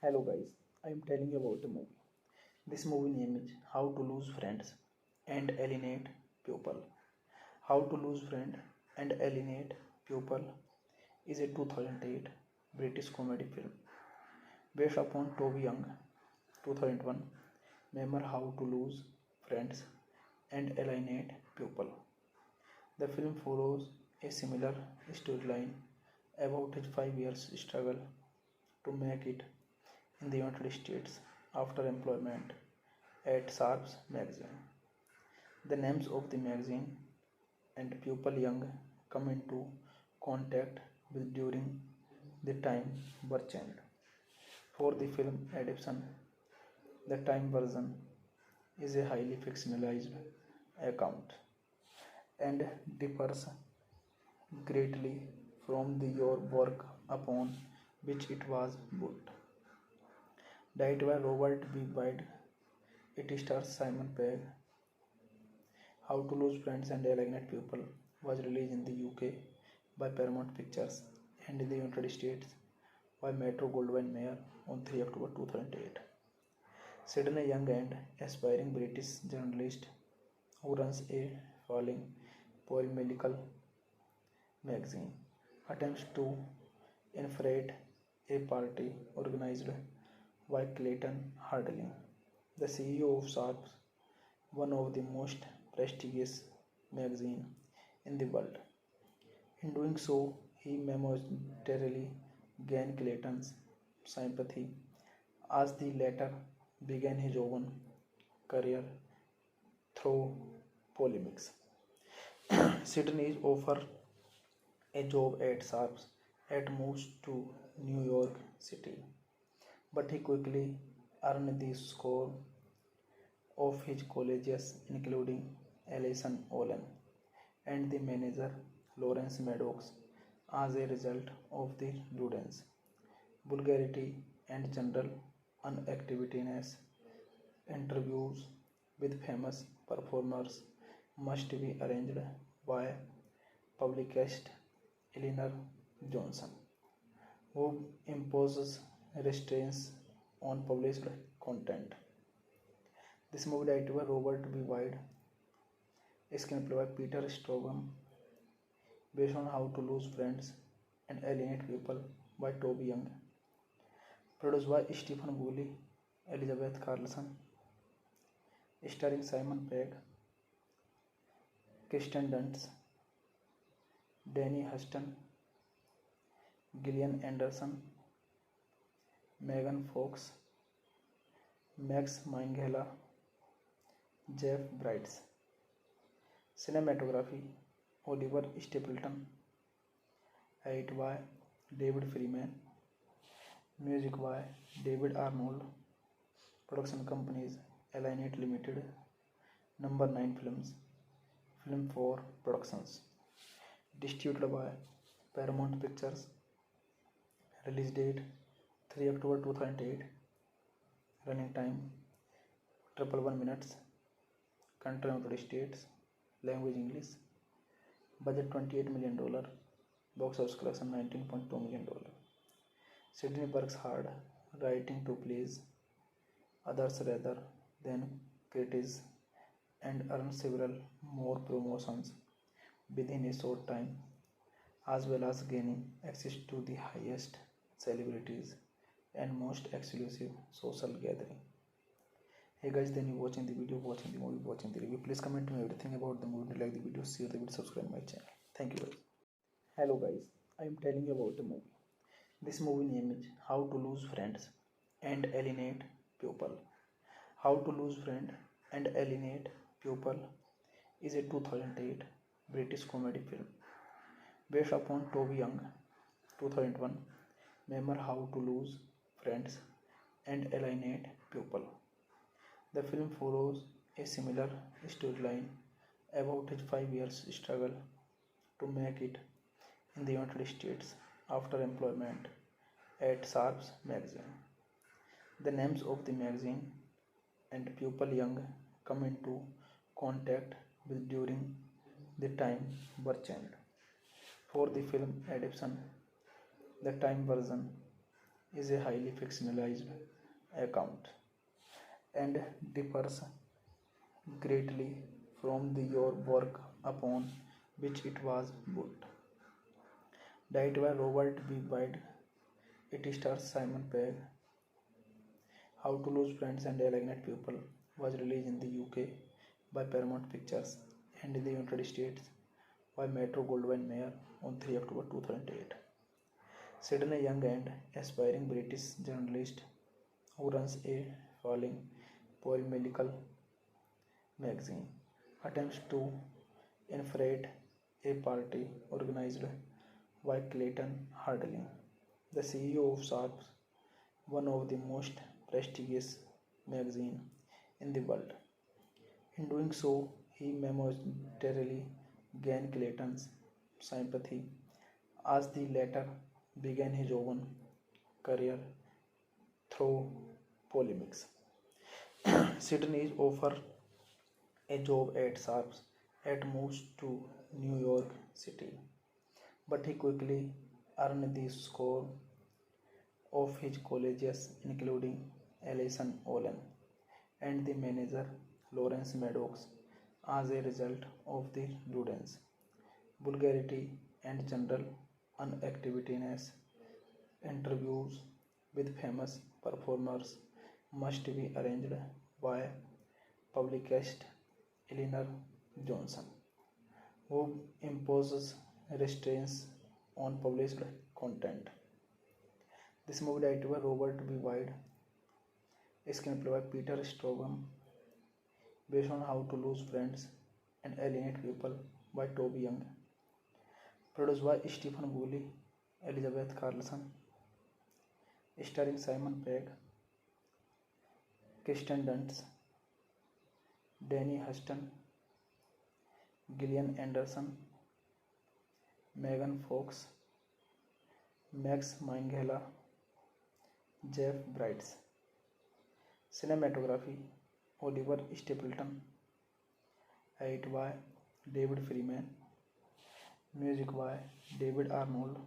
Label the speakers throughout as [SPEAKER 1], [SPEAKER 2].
[SPEAKER 1] Hello guys, I am telling you about a movie. This movie name is How to Lose Friends and Alienate People. How to Lose Friend and Alienate People is a 2008 British comedy film based upon Toby Young 2001 memoir How to Lose Friends and Alienate People. The film follows a similar storyline about his 5 years struggle to make it in the United States after employment at Sharps magazine. The names of the magazine and people Young come into contact with during the time were changed. For the film adaptation, the time version is a highly fictionalized account and differs greatly from the your work upon which it was built. Directed by Robert B. Wade, it stars Simon Pegg. How to Lose Friends and Alienate People was released in the UK by Paramount Pictures and in the United States by Metro Goldwyn Mayer on 3 October 2008. Sidney, a young and aspiring British journalist who runs a falling polemical magazine, attempts to infiltrate a party organized by Clayton Harding, the CEO of Sharp, one of the most prestigious magazines in the world. In doing so, he momentarily gained Clayton's sympathy as the latter began his own career through polemics. Sydney is offered a job at Sharps and moves to New York City, but he quickly earned the score of his colleagues, including Alison Olin and the manager Lawrence Maddox, as a result of the rudeness, vulgarity, and general inactiveness. Interviews with famous performers must be arranged by publicist Eleanor Johnson, who imposes restraints on published content. This movie directed by Robert B. Wade, screenplay by Peter Strogom, based on How to Lose Friends and Alienate People by Toby Young, produced by Stephen Woolley, Elizabeth Carlson, starring Simon Pegg, Kirsten Dunst, Danny Huston, Gillian Anderson, Megan Fox, Max Minghella, Jeff Bridges. Cinematography Oliver Stapleton, edited by David Freeman, music by David Arnold, production companies Alienate Limited, Number 9 Films, Film 4 Productions, distributed by Paramount Pictures, release date 3 October 2008, running time 111 minutes, country United States, language English, budget $28 million, box office collection $19.2 million. Sydney works hard writing to please others rather than critics and earns several more promotions within a short time, as well as gaining access to the highest celebrities and most exclusive social gathering. Hey guys, then you watching the video, watching the movie, watching the review. Please comment me everything about the movie. Like the video, share the video, subscribe my channel. Thank you guys. Hello guys, I am telling you about the movie. This movie name is How to Lose Friends and Alienate People. How to Lose Friend and Alienate People is a 2008 British comedy film based upon Toby Young 2001 memoir How to Lose Friends and Alienate People. The film follows a similar storyline about his 5 years struggle to make it in the United States after employment at Sharps magazine. The names of the magazine and people Young come into contact with during the time were changed. For the film adaptation, the time version is a highly fictionalized account and differs greatly from your work upon which it was built. Directed by Robert B. Wade, it stars Simon Pegg. How to Lose Friends and Alienate People was released in the UK by Paramount Pictures and in the United States by Metro Goldwyn Mayer on 3 October 2008. Sid, a young and aspiring British journalist who runs a falling polemical magazine, attempts to infiltrate a party organized by Clayton Harding, the CEO of Sharps, one of the most prestigious magazines in the world. In doing so, he momentarily gained Clayton's sympathy as the latter began his own career through polemics. Sydney is offered a job at Sharps at moves to New York City, but he quickly earned the score of his colleagues, including Alison Olin and the manager Lawrence Maddox, as a result of the students' vulgarity and general inactiveness. Interviews with famous performers must be arranged by publicist Eleanor Johnson, who imposes restraints on published content. This movie directed by Robert B. Wade, screenplay by Peter Strobom, based on How to Lose Friends and Alienate People by Toby Young, produced by Stephen Woolley, Elizabeth Carlson, starring Simon Pegg, Kirsten Dunst, Danny Huston, Gillian Anderson, Megan Fox, Max Minghella, Jeff Bridges. Cinematography Oliver Stapleton. Edit by David Freeman. Music by David Arnold.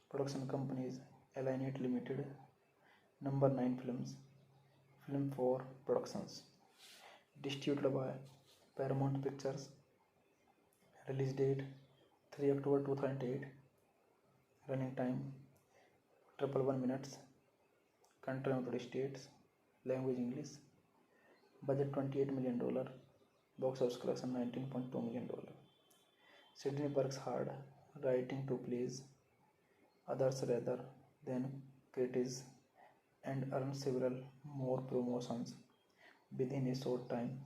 [SPEAKER 1] Production companies Alienate Limited, Number 9 Films, Film 4 Productions. Distributed by Paramount Pictures. Release date 3 October 2008. Running time 111 minutes. Country United States. Language English. Budget $28 million. Box office collection $19.2 million. Sydney works hard writing to please others rather than critics and earn several more promotions within a short time,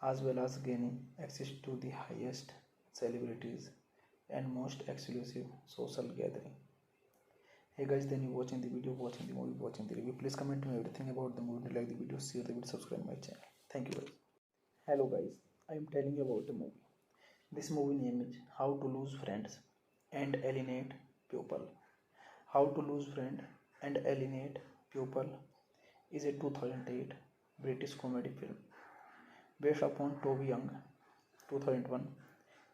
[SPEAKER 1] as well as gaining access to the highest celebrities and most exclusive social gathering. Hey guys, then you watching the video, watching the movie, watching the review. Please comment me everything about the movie, like the video, share the video, subscribe my channel. Thank you guys. Hello guys, I am telling you about the movie. This movie name is How to Lose Friends and Alienate People. How to Lose Friend and Alienate People is a 2008 British comedy film based upon Toby Young 2001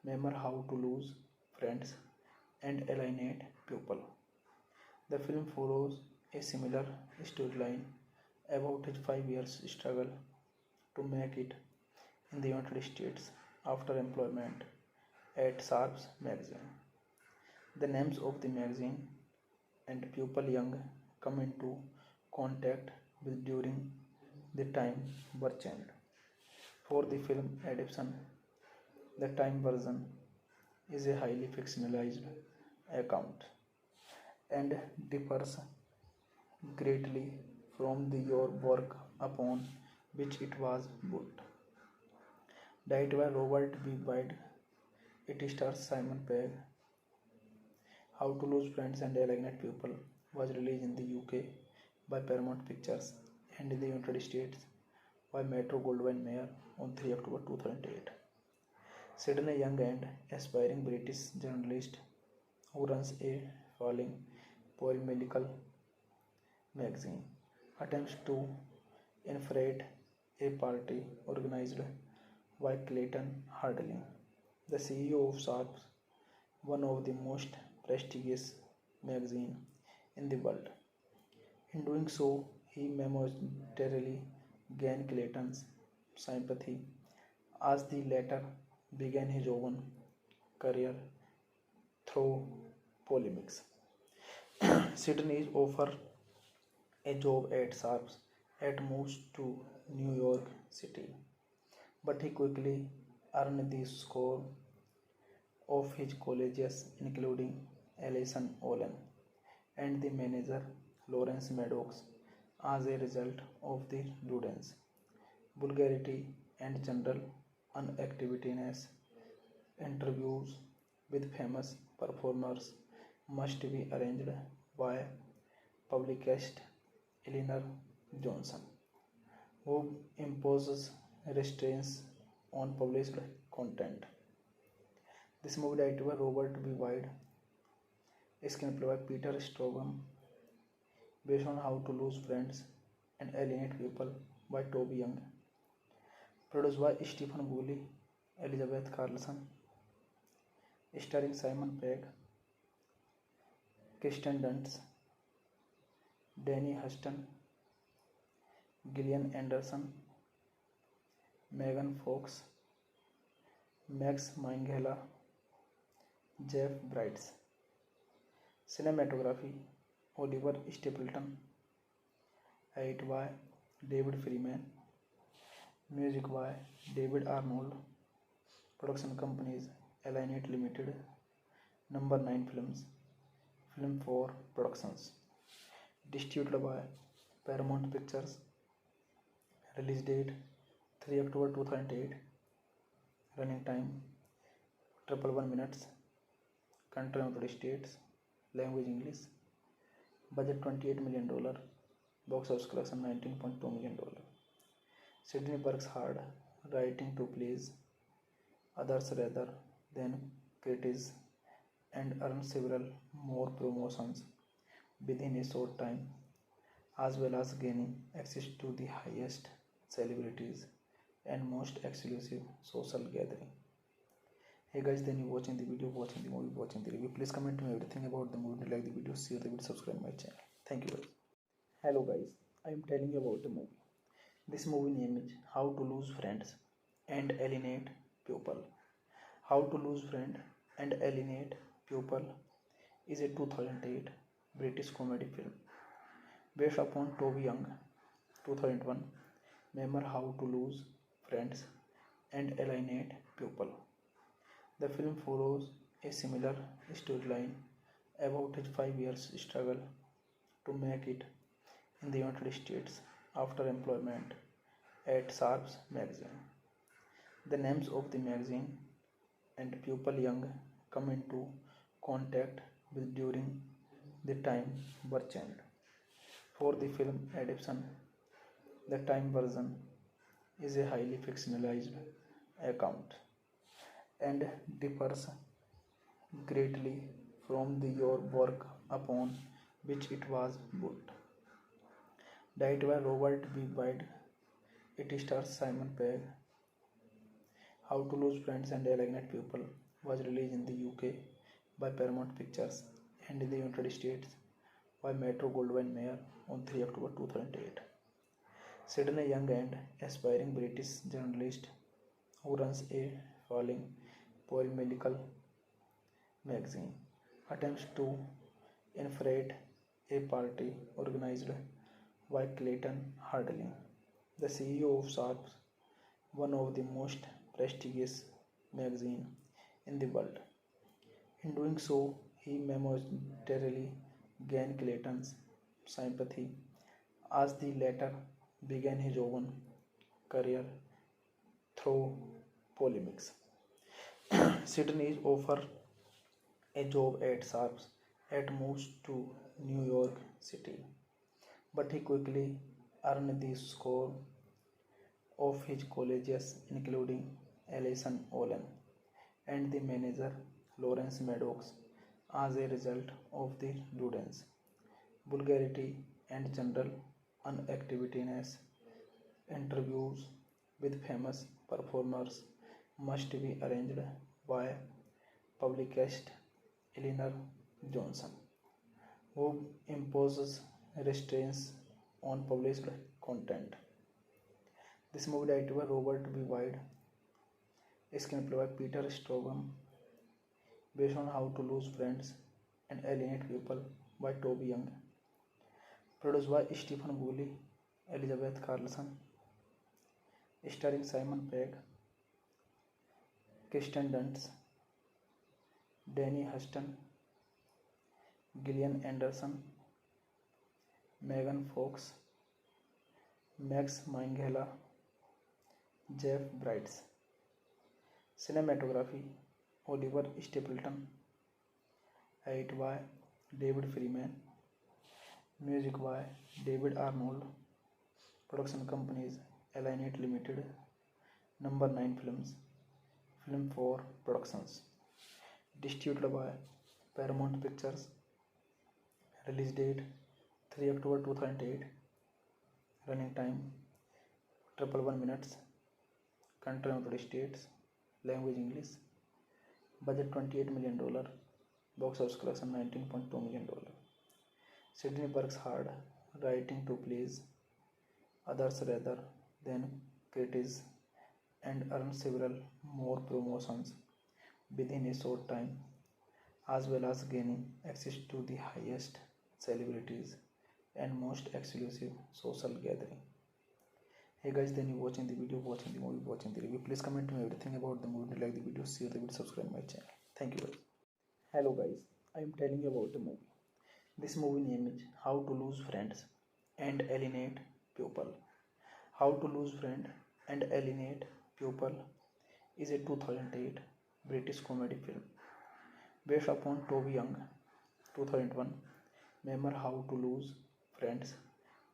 [SPEAKER 1] memoir How to Lose Friends and Alienate People. The film follows a similar storyline about his 5 years struggle to make it in the United States after employment at Sharps magazine. The names of the magazine and people Young come into contact with during the time were changed. For the film adaptation, the Time version is a highly fictionalized account and differs greatly from your work upon which it was built. Directed by Robert B. Wade, it stars Simon Pegg. How to Lose Friends and Alienate People was released in the UK by Paramount Pictures and in the United States by Metro Goldwyn Mayer on 3 October 2008. Sid, a young and aspiring British journalist who runs a falling polemical magazine, attempts to infiltrate a party organized by Clayton Harding, the CEO of Sharps, one of the most prestigious magazines in the world. In doing so, he momentarily gained Clayton's sympathy as the latter began his own career through polemics. Sydney is offered a job at Sharps at moves to New York City, but he quickly earned the score of his colleagues, including Alison Olin and the manager Lawrence Maddox, as a result of the students' vulgarity and general unactiveness. Interviews with famous performers must be arranged by publicist Eleanor Johnson, who imposes restraints on published content. This movie directed by Robert B. Wide, screenplay by Peter Straubing, based on How to Lose Friends and Alienate People by Toby Young, produced by Stephen Woolley, Elizabeth Carlson, starring Simon Pegg, Kirsten Dunst, Danny Huston, Gillian Anderson, Megan Fox, Max Minghella, Jeff Bridges. Cinematography Oliver Stapleton, edit by David Freeman, music by David Arnold, production companies Alienate Limited, Number 9 Films, Film 4 Productions, distributed by Paramount Pictures, release date 3 October 2008, running time 111 minutes, country United States, language English, budget $28 million, box office collection $19.2 million. Sydney works hard writing to please others rather than critics and earns several more promotions within a short time, as well as gaining access to the highest celebrities and most exclusive social gathering. Hey guys, then you watching the video, watching the movie, watching the review. Please comment me everything about the movie. Like the video, share the video, subscribe my channel. Thank you guys. Hello guys, I am telling you about the movie. This movie name is How to Lose Friends and Alienate People. How to Lose Friend and Alienate People is a 2008 British comedy film based upon Toby Young 2001 memoir How to Lose Friends and Alienate People. The film follows a similar storyline about his 5 years struggle to make it in the United States after employment at Sharps magazine. The names of the magazine and people Young come into contact with during the time were changed. For the film adaptation, the Time version is a highly fictionalized account and differs greatly from your work upon which it was built. Directed by Robert B. Wide, it stars Simon Pegg. How to Lose Friends and Alienate People was released in the UK by Paramount Pictures and in the United States by Metro-Goldwyn-Mayer on 3 October 2008. Sydney Young, an aspiring British journalist who runs a falling polemical magazine, attempts to infiltrate a party organized by Clayton Harding, the CEO of Sharps, one of the most prestigious magazines in the world. In doing so, he momentarily gained Clayton's sympathy as the latter began his own career through polemics. Sydney is offered a job at Sharps at moves to New York City, but he quickly earned the score of his colleagues, including Alison Olin and the manager Lawrence Maddox, as a result of the students' vulgarity and general unactiveness. Interviews with famous performers must be arranged by publicist Eleanor Johnson, who imposes restraints on published content. This movie directed by Robert B. Wide, screenplay by Peter Strogum, based on How to Lose Friends and Alienate People by Toby Young, produced by Stephen Woolley, Elizabeth Carlson, starring Simon Pegg, Kirsten Dunst, Danny Huston, Gillian Anderson, Megan Fox, Max Minghella, Jeff Bridges. Cinematography Oliver Stapleton, edit by David Freeman, music by David Arnold, production companies Alienate Limited, Number 9 Films, Film 4 Productions, distributed by Paramount Pictures, release date 3 October 2008, running time 111 minutes, country United States, language English, budget $28 million, box office collection $19.2 million. Sidney works hard, writing to please others rather than critics, and earns several more promotions within a short time, as well as gaining access to the highest celebrities and most exclusive social gathering. Hey guys, then you watching the video, watching the movie, watching the review. Please comment me everything about the movie. Like the video, share the video, subscribe my channel. Thank you guys. Hello guys, I am telling you about the movie. This movie name is How to Lose Friends and Alienate People. How to Lose Friend and Alienate People is a 2008 British comedy film based upon Toby Young 2001 memoir How to Lose Friends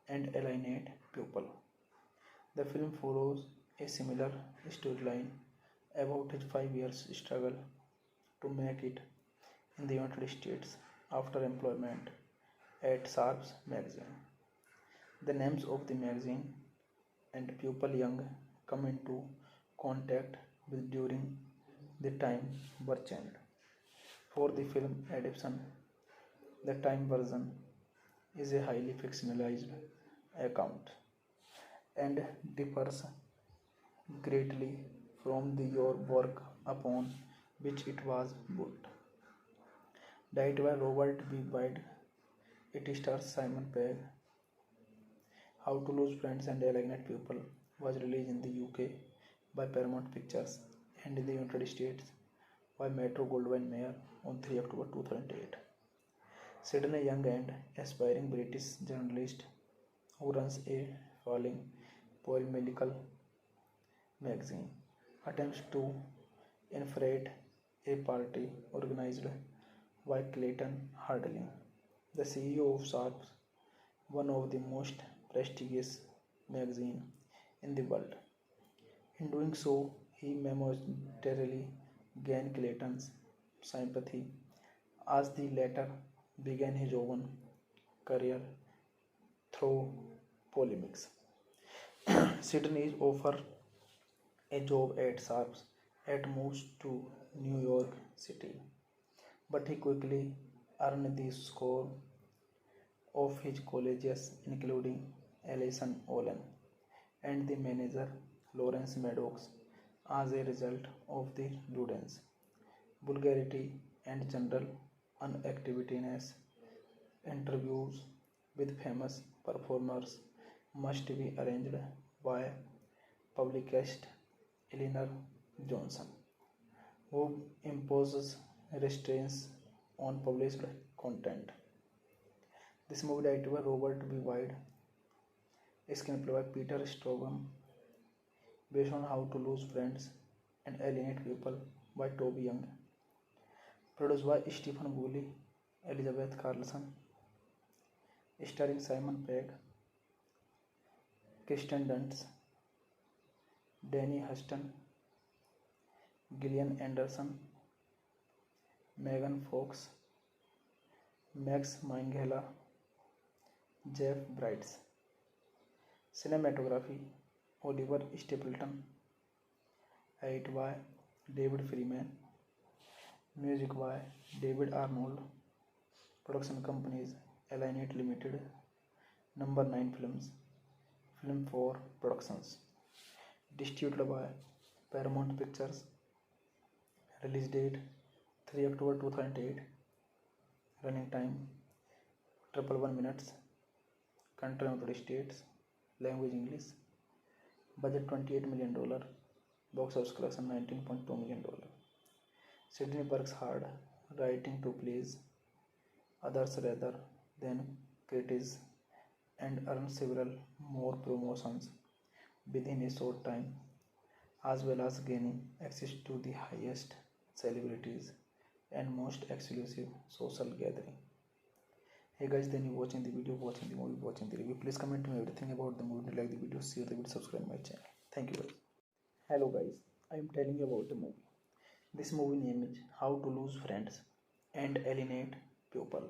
[SPEAKER 1] and Alienate People. The film follows a similar storyline about his 5 years struggle to make it in the United States after employment at Sharps magazine. The names of the magazine and people Young come into contact with during the time were changed. For the film adaptation, the Time version is a highly fictionalized account and differs greatly from your work upon which it was built. Directed by Robert B. Wide, it stars Simon Pegg. How to Lose Friends and Alienate People was released in the UK by Paramount Pictures and in the United States by Metro-Goldwyn-Mayer on 3 October 2008. Sidney Young, an aspiring British journalist who runs a falling polemical magazine, attempts to infiltrate a party organized by Clayton Harding, the CEO of Sharps, one of the most prestigious magazines in the world. In doing so, he momentarily gained Clayton's sympathy as the latter began his own career through polemics. Sidney is offered a job at Sharps and moves to New York City, but he quickly earned the score of his colleagues, including Alison Olin and the manager Lawrence Maddox, as a result of the students' vulgarity and general unactiveness. Interviews with famous performers must be arranged by publicist Eleanor Johnson, who imposes restraints on published content. This movie directed by Robert B. Wide, screenplay by Peter Strogum, based on How to Lose Friends and Alienate People by Toby Young, produced by Stephen Woolley, Elizabeth Carlson, starring Simon Pegg, Kirsten Dunst, Danny Huston, Gillian Anderson, Megan Fox, Max Minghella, Jeff Bridges. Cinematography Oliver Stapleton, edit by David Freeman, music by David Arnold, production companies Alienate Limited, Number 9 Films, Film 4 Productions. Distributed by Paramount Pictures. Release date 3 October 2008. Running time 111 minutes. Country United States. Language English. Budget $28 million. Box office collection $19.2 million. Sydney works hard, writing to please others rather than critics, and earned several more promotions within a short time, as well as gaining access to the highest celebrities and most exclusive social gathering. Hey guys, then you watching the video, watching the movie, watching the review. Please comment me everything about the movie. Like the video, share the video, subscribe my channel. Thank you guys. Hello guys, I am telling you about the movie. This movie name is How to Lose Friends and Alienate People.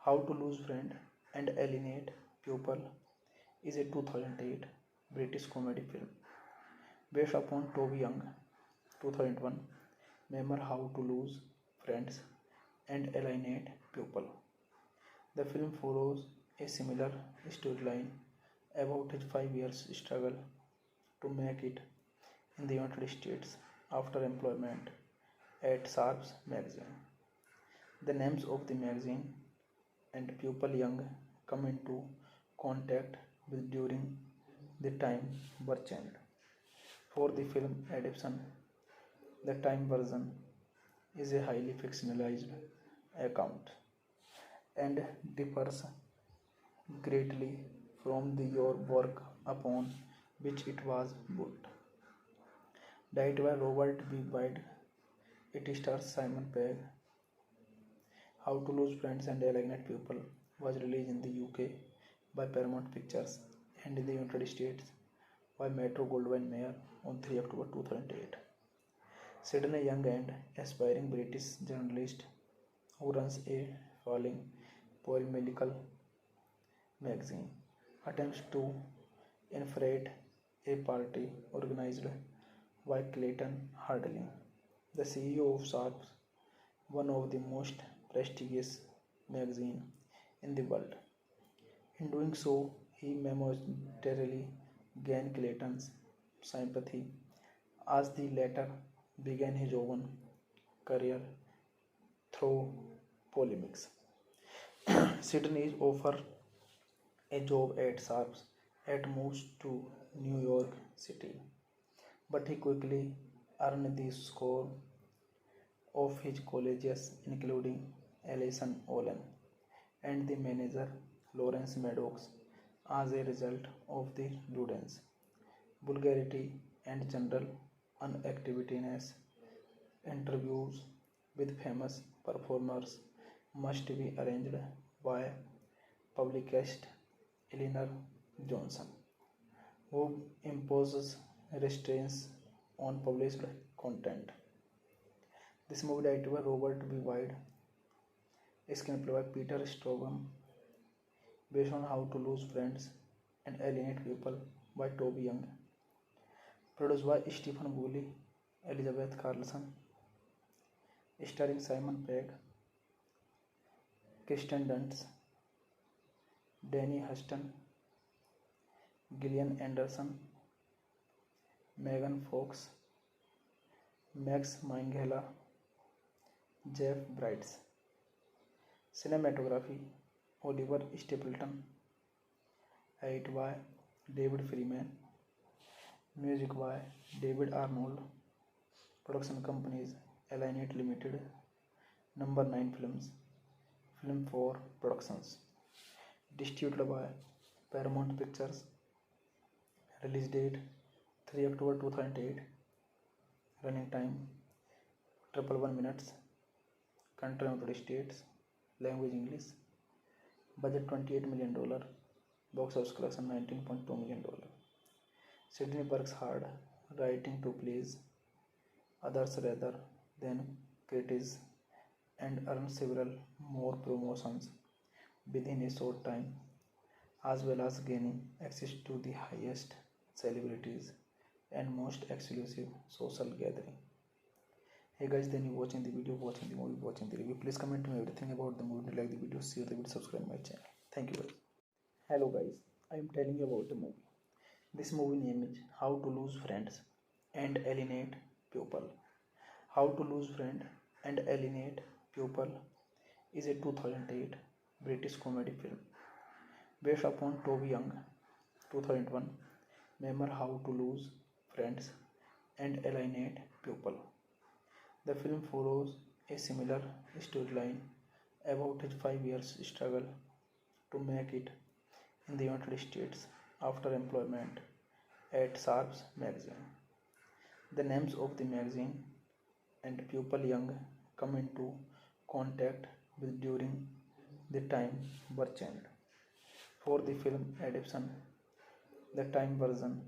[SPEAKER 1] How to Lose Friend and Alienate People is a 2008 British comedy film based upon Toby Young 2001 memoir How to Lose Friends and Alienate People. The film follows a similar storyline about his 5 years struggle to make it in the United States after employment at Sharps magazine. The names of the magazine and people Young come into contact with during the time were changed. For the film adaptation, the Time version is a highly fictionalized account and differs greatly from your work upon which it was built. Directed by Robert B. Wide, it stars Simon Pegg. How to Lose Friends and Alienate People was released in the UK by Paramount Pictures and in the United States by Metro-Goldwyn-Mayer on 3 October 2008. Sydney Young, an aspiring British journalist who runs a falling polemical magazine, attempts to infiltrate a party organized by Clayton Harding, the CEO of Sharps, one of the most prestigious magazines in the world. In doing so, he momentarily gained Clayton's sympathy as the latter began his own career through polemics. Sydney is offered a job at Sharps and moves to New York City, but he quickly earned the score of his colleagues, including Alison Olin and the manager Lawrence Maddox, as a result of the students' vulgarity and general unactiveness. Interviews with famous performers must be arranged by publicist Eleanor Johnson, who imposes restraints on published content. This movie directed by Robert B. Wide, screenplay by Peter Strobel, based on How to Lose Friends and Alienate People by Toby Young, produced by Stephen Woolley, Elizabeth Carlson, starring Simon Pegg, Kirsten Dunst, Danny Huston, Gillian Anderson, Megan Fox, Max Minghella, Jeff Bridges. Cinematography Oliver Stapleton. Edit by David Freeman. Music by David Arnold. Production companies Alienate Limited. Number 9 Films, Film 4 Productions. Distributed by Paramount Pictures. Release date 3 October 2008. Running time 111 minutes. Country United States. Language English. Budget $28 million. Box office collection $19.2 million. Sydney works hard, writing to please others rather than critics, and earned several more promotions within a short time, as well as gaining access to the highest celebrities and most exclusive social gathering. Hey guys, then you watching the video, watching the movie, watching the review. Please comment me everything about the movie. Like the video, share the video, subscribe my channel. Thank you guys. Hello guys, I am telling you about a movie. This movie name is How to Lose Friends and Alienate People. How to Lose Friend and Alienate People is a 2008 British comedy film based upon Toby Young 2001 memoir How to Lose Friends and Alienate People. The film follows a similar storyline about his 5 years struggle to make it in the United States after employment at Sharps magazine. The names of the magazine and people Young come into contact with during the time were changed. For the film adaptation, the time version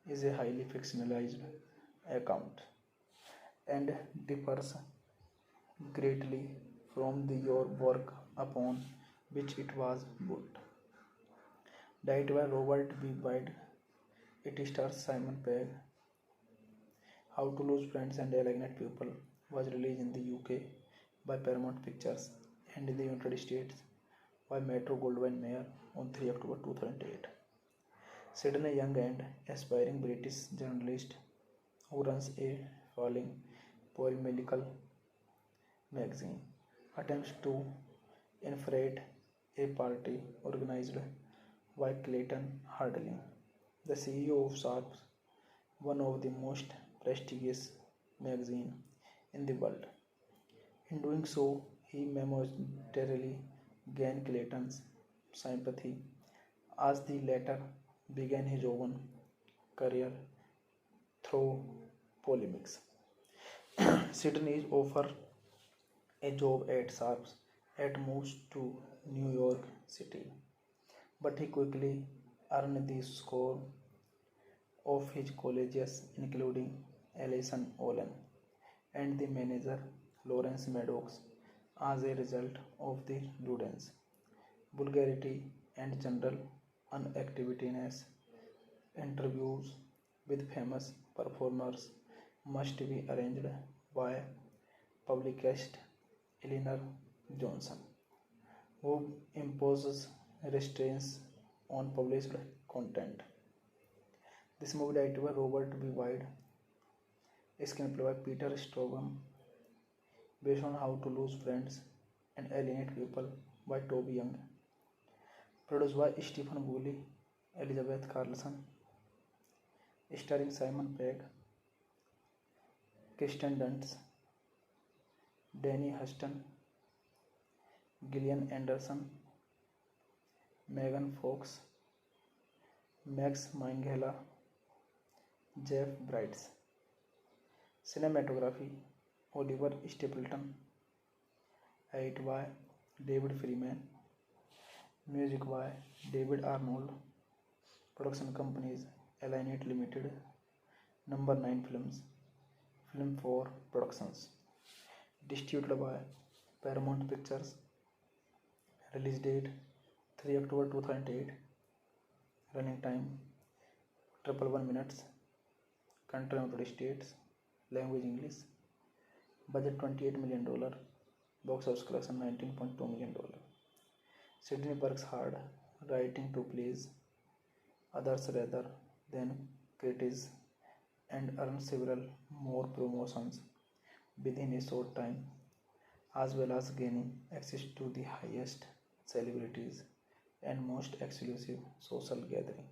[SPEAKER 1] is a highly fictionalized account and differs greatly from the your work upon which it was built. Directed by Robert B. Wide, it stars Simon Pegg. How to Lose Friends and Alienate People was released in the UK by Paramount Pictures and in the United States by Metro Goldwyn Mayer on 3 October 2008. Sydney Young and aspiring British journalist who runs a falling polemical magazine attempts to infiltrate a party organized by Clayton Harding, the CEO of Sharps, one of the most prestigious magazines in the world. In doing so, he momentarily gained Clayton's sympathy as the latter began his own career through polemics. Sydney is offered a job at Sharps and moves to New York City, but he quickly earned the score of his colleagues, including Alison Olin and the manager Lawrence Maddox, as a result of the students' vulgarity and general inactiveness. Interviews with famous performers must be arranged by publicist Eleanor Johnson, who imposes restraints on published content. This movie directed by Robert B. Wide, screenplay by Peter Strobom, based on How to Lose Friends and Alienate People by Toby Young, produced by Stephen Woolley, Elizabeth Carlson, starring Simon Pegg, Kirsten Dunst, Danny Huston, Gillian Anderson, Megan Fox, Max Minghella, Jeff Bridges. Cinematography Oliver Stapleton. Edit by David Freeman. Music by David Arnold. Production companies Alienate Limited, Number 9 Films, Film 4 Productions. Distributed by Paramount Pictures. Release date 3 October 2008. Running time 111 minutes. Country United States. Language English. Budget $28 million. Box office collection $19.2 million. Sydney works hard writing to please others rather than critics and earn several more promotions within a short time, as well as gaining access to the highest celebrities and most exclusive social gathering.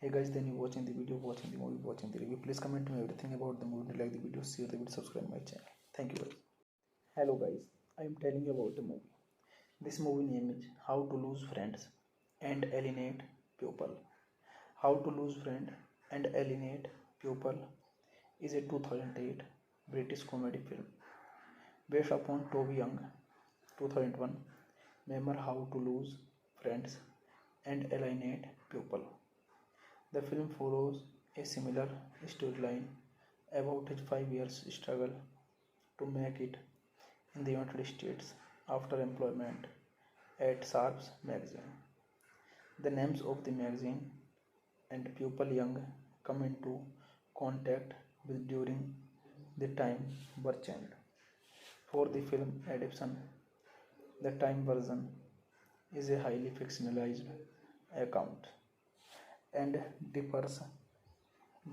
[SPEAKER 1] Hey guys, then you watching the video, watching the movie, watching the review. Please comment me everything about the movie. Like the video, share the video, subscribe my channel. Thank you guys. Hello guys, I am telling you about the movie. This movie name is How to Lose Friends and Alienate People. How to Lose Friend and Alienate People is a 2008 British comedy film based upon Toby Young 2001 memoir How to Lose Friends and Alienate People. The film follows a similar storyline about his 5 years struggle to make it in the United States after employment at Sharps magazine. The names of the magazine and people Young come into contact with during the time were changed. For the film adaptation, the time version is a highly fictionalized account and differs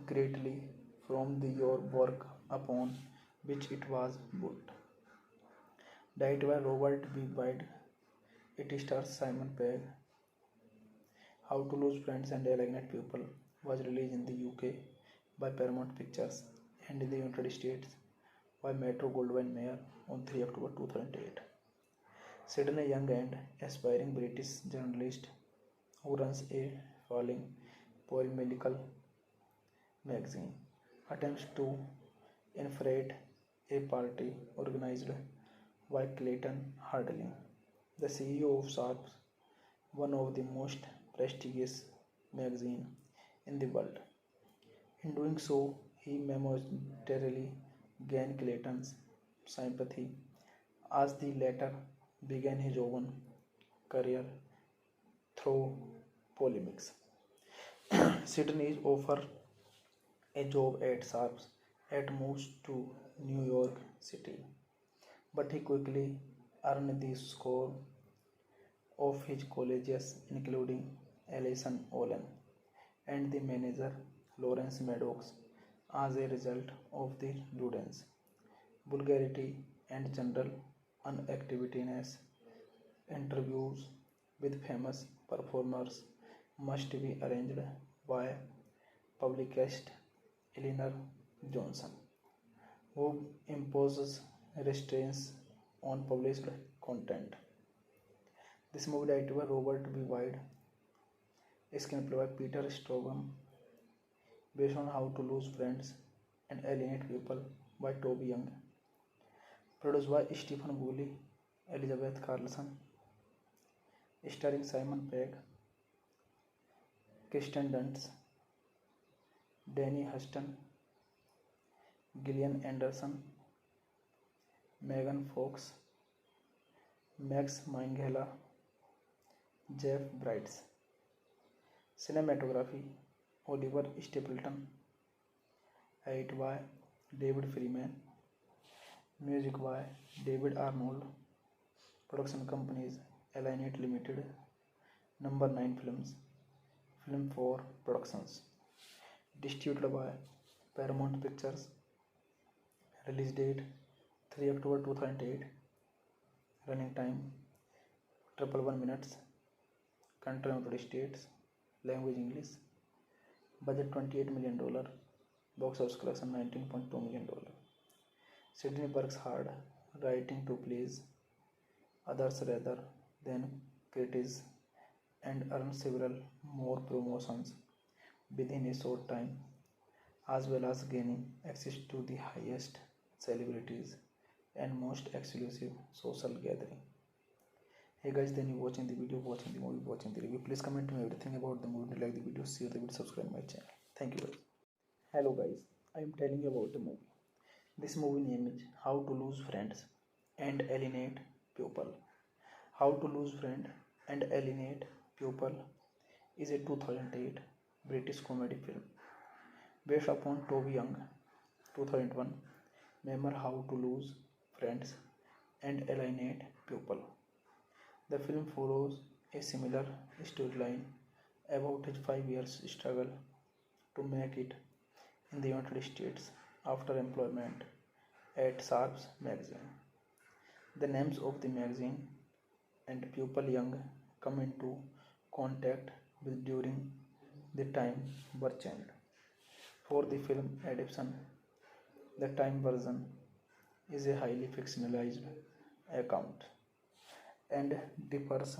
[SPEAKER 1] greatly from your work upon which it was built. Directed by Robert B. Wade, it stars Simon Pegg. How to Lose Friends and Alienate People was released in the UK by Paramount Pictures and in the United States by Metro Goldwyn Mayer on 3 October 2008. Set in a young and aspiring British journalist who runs a falling polemical magazine, attempts to infiltrate a party organized by Clayton Harding, the CEO of Sharp, one of the most prestigious magazines in the world. In doing so, he momentarily gained Clayton's sympathy as the latter began his own career through polemics. Sydney is offered a job at Sharps and moves to New York City, but he quickly earned the score of his colleagues, including Alison Olin and the manager Lawrence Maddox, as a result of the rudeness, vulgarity, and general inactiveness. Interviews with famous performers must be arranged by publicist Eleanor Johnson, who imposes restraints on published content. This movie directed by Robert B. Wade, screenplay by Peter Strogom, based on How to Lose Friends and Alienate People by Toby Young, produced by Stephen Woolley, Elizabeth Carlson, starring Simon Pegg, Kirsten Dunst, Danny Huston, Gillian Anderson, Megan Fox, Max Minghella, Jeff Bridges. Cinematography Oliver Stapleton, edited by David Freeman, music by David Arnold, production companies Alienate Limited, Number 9 Films, Film 4 Productions, distributed by Paramount Pictures, release date 3 October 2008, running time 111 minutes, country United States, language English, budget $28 million, box office collection $19.2 million. Sydney works hard writing to please others rather than critics and earns several more promotions within a short time, as well as gaining access to the highest celebrities and most exclusive social gathering. Hey guys, then you watching the video, watching the movie, watching the review. Please comment me everything about the movie. Like the video, share the video, subscribe my channel. Thank you guys. Hello guys, I am telling you about the movie. This movie name is How to Lose Friends and Alienate People. How to Lose Friend and Alienate People is a 2008 British comedy film based upon Toby Young 2001 memoir How to Lose Friends and Alienate People. The film follows a similar storyline about his 5 years struggle to make it in the United States after employment at Sharps magazine. The names of the magazine and people Young come into contact with during the time were changed. For the film adaptation, the time version is a highly fictionalized account and differs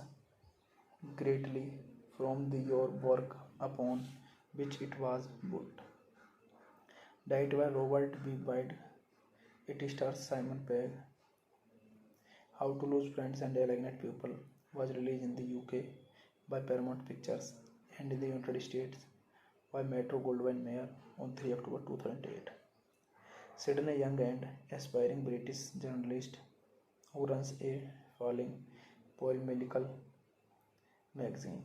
[SPEAKER 1] greatly from your work upon which it was built. Directed by Robert B. Wade, it stars Simon Pegg. How to Lose Friends and Alienate People was released in the UK by Paramount Pictures and in the United States by Metro Goldwyn Mayer on 3 October 2008. Set in a young and aspiring British journalist who runs a falling polemical magazine,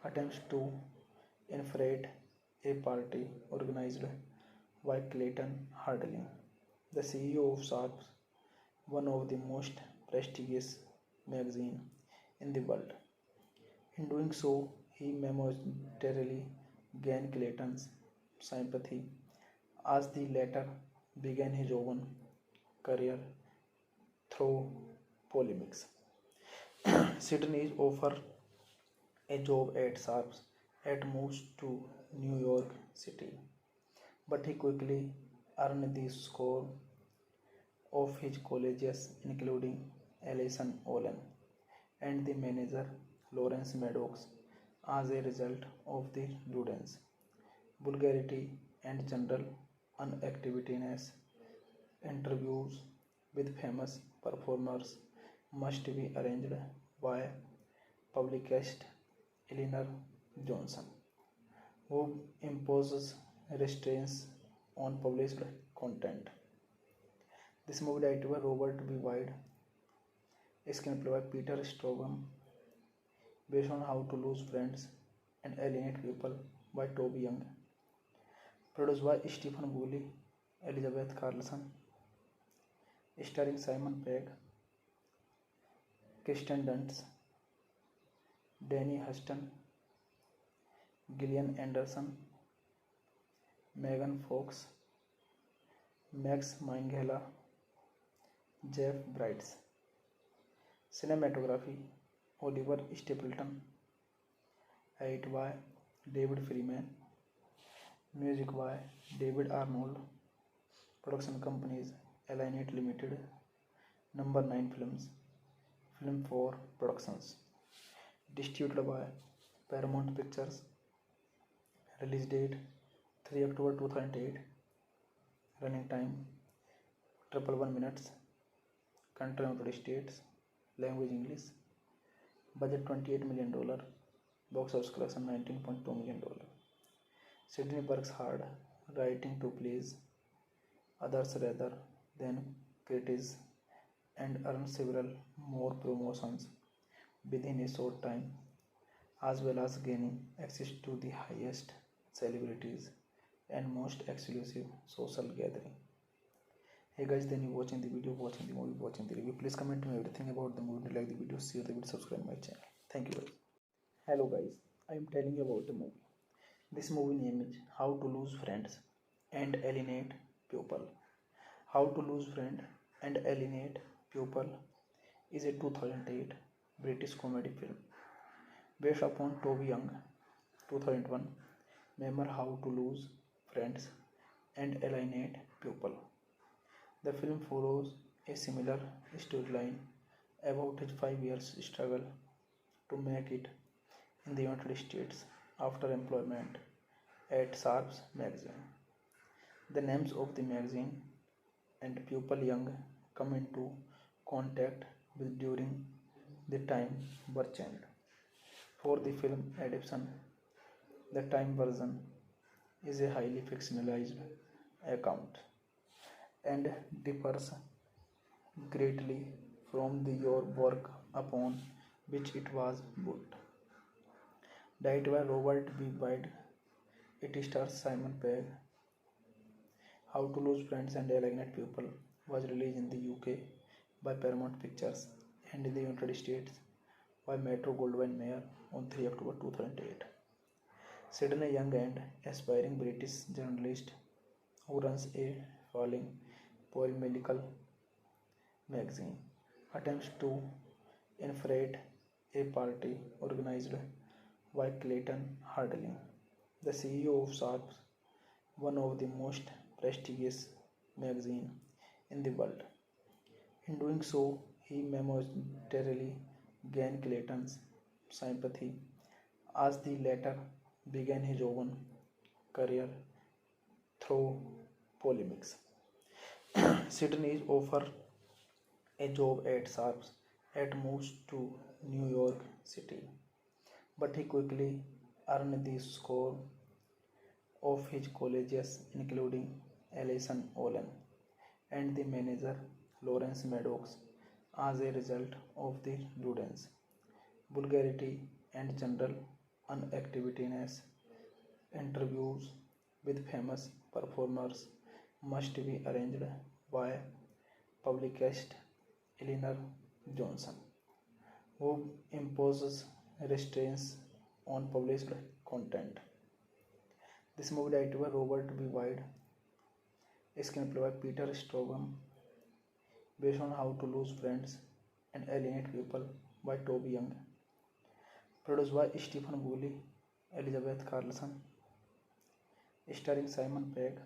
[SPEAKER 1] attempts to infiltrate a party organized by Clayton Harding, the CEO of Sharp, one of the most prestigious magazines in the world. In doing so, he momentarily gained Clayton's sympathy as the latter began his own career through polemics. Sydney is offered a job at Sharps and moves to New York City, but he quickly earned the score of his colleagues, including Alison Olin and the manager Lawrence Maddox, as a result of the students' vulgarity and general unactiveness. Interviews with famous performers must be arranged by publicist Eleanor Johnson, who imposes restraints on published content. This movie directed by Robert B. Wide, screenplay by Peter Strogom, based on How to Lose Friends and Alienate People by Toby Young, produced by Stephen Woolley, Elizabeth Carlson, starring Simon Pegg, Kirsten Dunst, Danny Huston, Gillian Anderson, Megan Fox, Max Minghella, Jeff Bridges. Cinematography Oliver Stapleton, edited by David Freeman, music by David Arnold, production companies Alienate Limited, Number 9 Films, Film 4 Productions, distributed by Paramount Pictures, release date 3 October 2008, running time 111 minutes, country United States, language English, budget $28 million, box office collection $19.2 million. Sydney works hard writing to please others rather than critics and earns several more promotions within a short time, as well as gaining access to the highest celebrities and most exclusive social gathering. Hey guys, then you watching the video, watching the movie, watching the review. Please comment me everything about the movie. Like the video, share the video, subscribe my channel. Thank you guys. Hello guys, I am telling you about the movie. This movie name is How to Lose Friends and Alienate People. How to Lose Friend and Alienate People is a 2008 British comedy film based upon Toby Young 2001 memoir How to Lose Friends and Alienate People. The film follows a similar storyline about his 5 years struggle to make it in the United States after employment at Sharps magazine. The names of the magazine and people Young come into contact with during the time were changed. For the film adaptation, the time version is a highly fictionalized account and differs greatly from the your work upon which it was built. Directed by Robert B. Wide, it stars Simon Pegg. How to Lose Friends and Alienate People was released in the UK by Paramount Pictures and in the United States by Metro Goldwyn Mayer on 3 October 2008. Sydney Young, an aspiring British journalist who runs a falling polemical magazine, attempts to infiltrate a party organized by Clayton Harding, the CEO of Sharps, one of the most prestigious magazines in the world. In doing so, he momentarily gained Clayton's sympathy as the latter began his own career through polemics. Sydney is offered a job at Sharps and moves to New York City, but he quickly earned the score of his colleagues, including Alison Olin and the manager Lawrence Maddox, as a result of the students' vulgarity and general unactiveness. Interviews with famous performers must be arranged by publicist Eleanor Johnson, who imposes restraints on published content. This movie directed by Robert B. Wide, screenplay by Peter Straughan, based on How to Lose Friends and Alienate People by Toby Young, produced by Stephen Woolley, Elizabeth Carlson, starring Simon Pegg,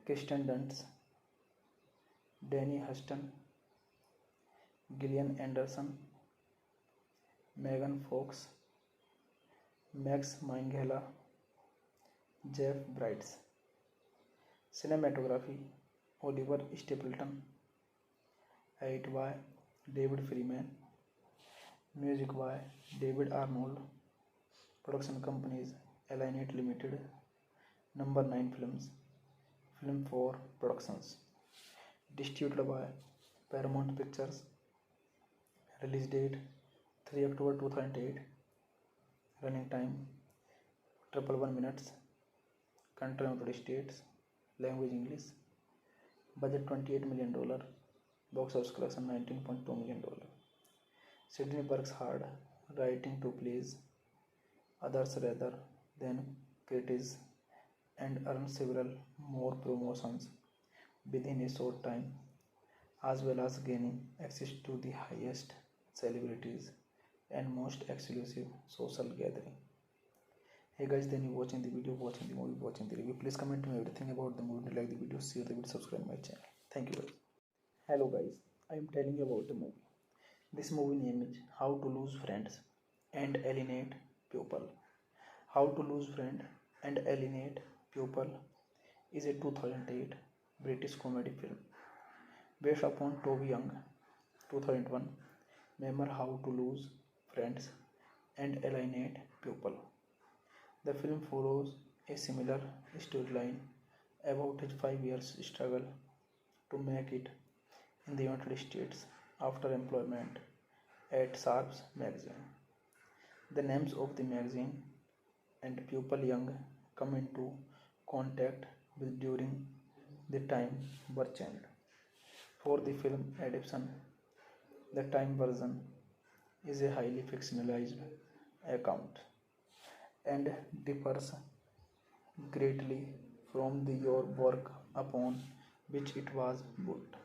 [SPEAKER 1] Kirsten Dunst, Danny Huston, Gillian Anderson, Megan Fox, Max Minghella, Jeff Bridges. Cinematography Oliver Stapleton. Edit by David Freeman. Music by David Arnold. Production companies Alienate Limited, Number 9 Films, Film 4 Productions. Distributed by Paramount Pictures. Release date 3 October 2008. Running time 111 minutes. Country United States. Language English. Budget $28 million. Box office collection $19.2 million. Sidney works hard writing to please others rather than critics and earns several more promotions within a short time, as well as gaining access to the highest celebrities and most exclusive social gathering. Hey guys, then you watching the video, watching the movie, watching the review. Please comment me everything about the movie. Like the video, share the video, subscribe my channel. Thank you guys. Hello guys, I am telling you about the movie. This movie name is How to Lose Friends and Alienate People. How to Lose Friend and Alienate People is a 2008 British comedy film based upon Toby Young 2001 memoir How to Lose Friends and Alienate People. The film follows a similar storyline about his 5 years struggle to make it in the United States after employment at Sharps magazine. The names of the magazine and people Young come into contact with during the time were changed. For the film adaptation, the time version is a highly fictionalized account and differs greatly from the your work upon which it was built.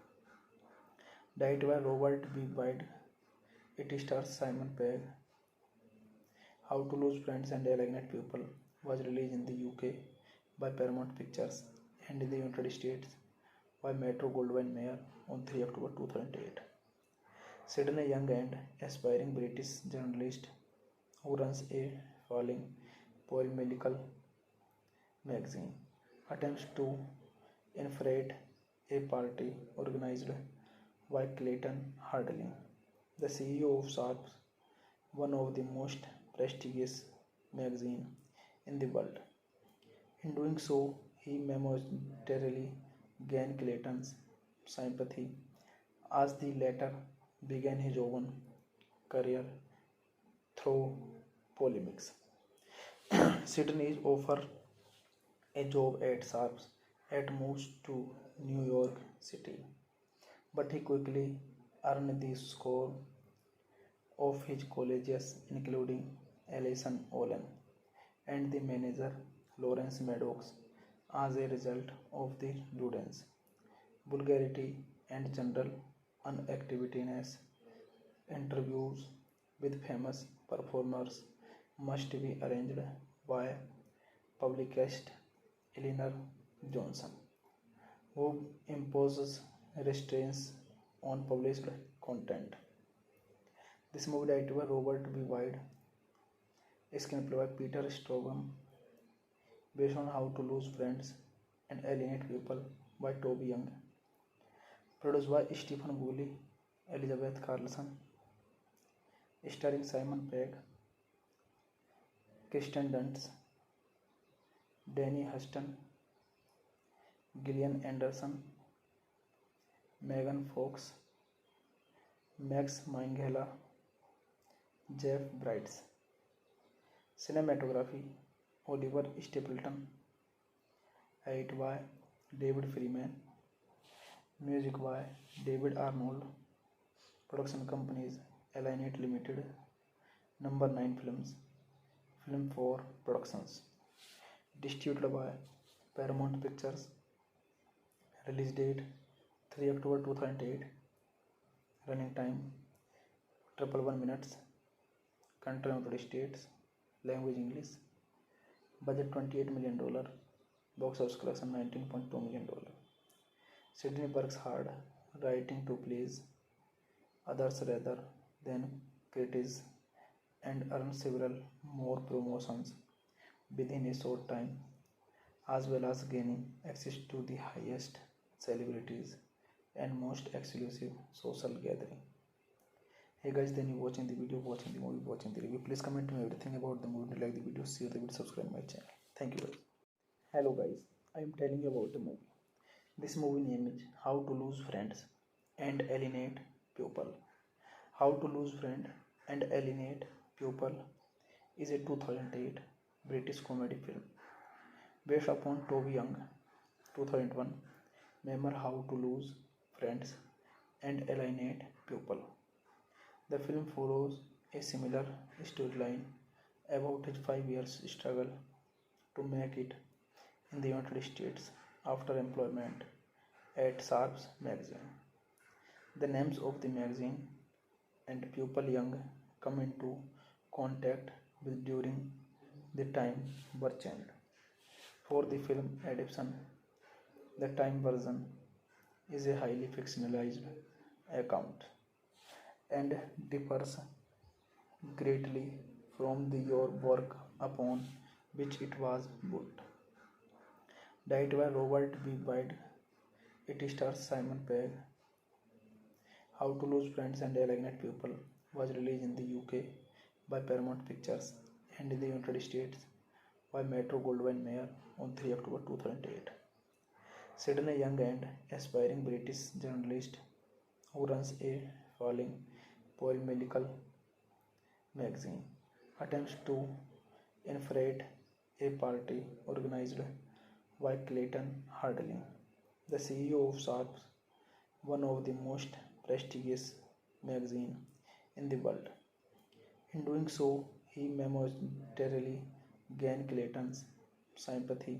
[SPEAKER 1] Directed by Robert B. Wide, it stars Simon Pegg. How to Lose Friends and Alienate People was released in the UK by Paramount Pictures and in the United States by Metro Goldwyn Mayer on 3 October 2008. Sydney Young, an aspiring British journalist who runs a falling polemical magazine, attempts to infiltrate a party organized by Clayton Harding, the CEO of Sharps, one of the most prestigious magazines in the world. In doing so, he momentarily gained Clayton's sympathy as the latter began his own career through polemics. Sydney is offered a job at Sharps and moves to New York City, but he quickly earned the score of his colleagues, including Alison Olin and the manager Lawrence Maddox, as a result of the students' vulgarity and general unactiveness. Interviews with famous performers must be arranged by publicist Eleanor Johnson, who imposes restraints on published content. This movie directed by Robert B. Wide, screenplay by Peter Straughan, based on How to Lose Friends and Alienate People by Toby Young, produced by Stephen Woolley, Elizabeth Carlson, starring Simon Pegg, Kirsten Dunst, Danny Huston, Gillian Anderson, Megan Fox, Max Minghella, Jeff Bridges. Cinematography Oliver Stapleton. Edit by David Freeman. Music by David Arnold. Production companies Alienate Limited, Number 9 Films, Film 4 Productions. Distributed by Paramount Pictures. Release date 3 October 2008. Running time 111 minutes. Country United States. Language English. Budget $28 million. Box office collection $19.2 million. Sidney works hard, writing to please others rather than critics, and earns several more promotions within a short time, as well as gaining access to the highest celebrities and most exclusive social gathering. Hey guys, then you watching the video, watching the movie, watching the review. Please comment me everything about the movie. Like the video, share the video, subscribe my channel. Thank you guys. Hello guys, I am telling you about the movie. This movie name is How to Lose Friends and Alienate People. How to Lose Friend and Alienate People is a 2008 British comedy film based upon Toby Young 2001 memoir How to Lose Friends and Alienate People. The film follows a similar storyline about his 5 years struggle to make it in the United States after employment at Sharps magazine. The names of the magazine and people Young come into contact with during the time were changed. For the film adaptation, the time version is a highly fictionalized account and differs greatly from the your work upon which it was built. Directed by Robert B. Wade, it stars Simon Pegg. How to Lose Friends and Alienate People was released in the UK by Paramount Pictures and in the United States by Metro Goldwyn Mayer on 3 October 2008. Sydney Young, an aspiring British journalist who runs a falling polemical magazine, attempts to infiltrate a party organized by Clayton Harding, the CEO of Sharps, one of the most prestigious magazines in the world. In doing so, he momentarily gained Clayton's sympathy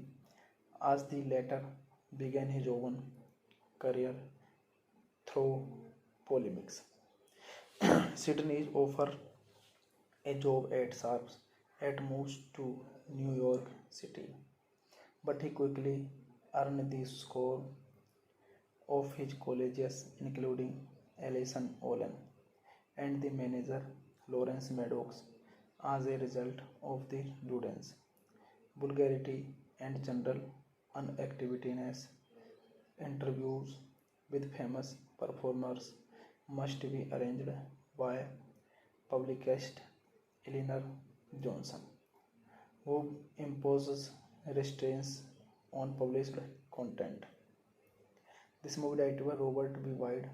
[SPEAKER 1] as the latter began his own career through polemics. Sydney is offered a job at Sharps and moves to New York City, but he quickly earned the score of his colleagues, including Alison Olin and the manager Lawrence Maddox, as a result of the rudeness, vulgarity, and general inactiveness. Interviews with famous performers must be arranged by publicist Eleanor Johnson, who imposes restraints on published content. This movie directed by Robert B. Wade,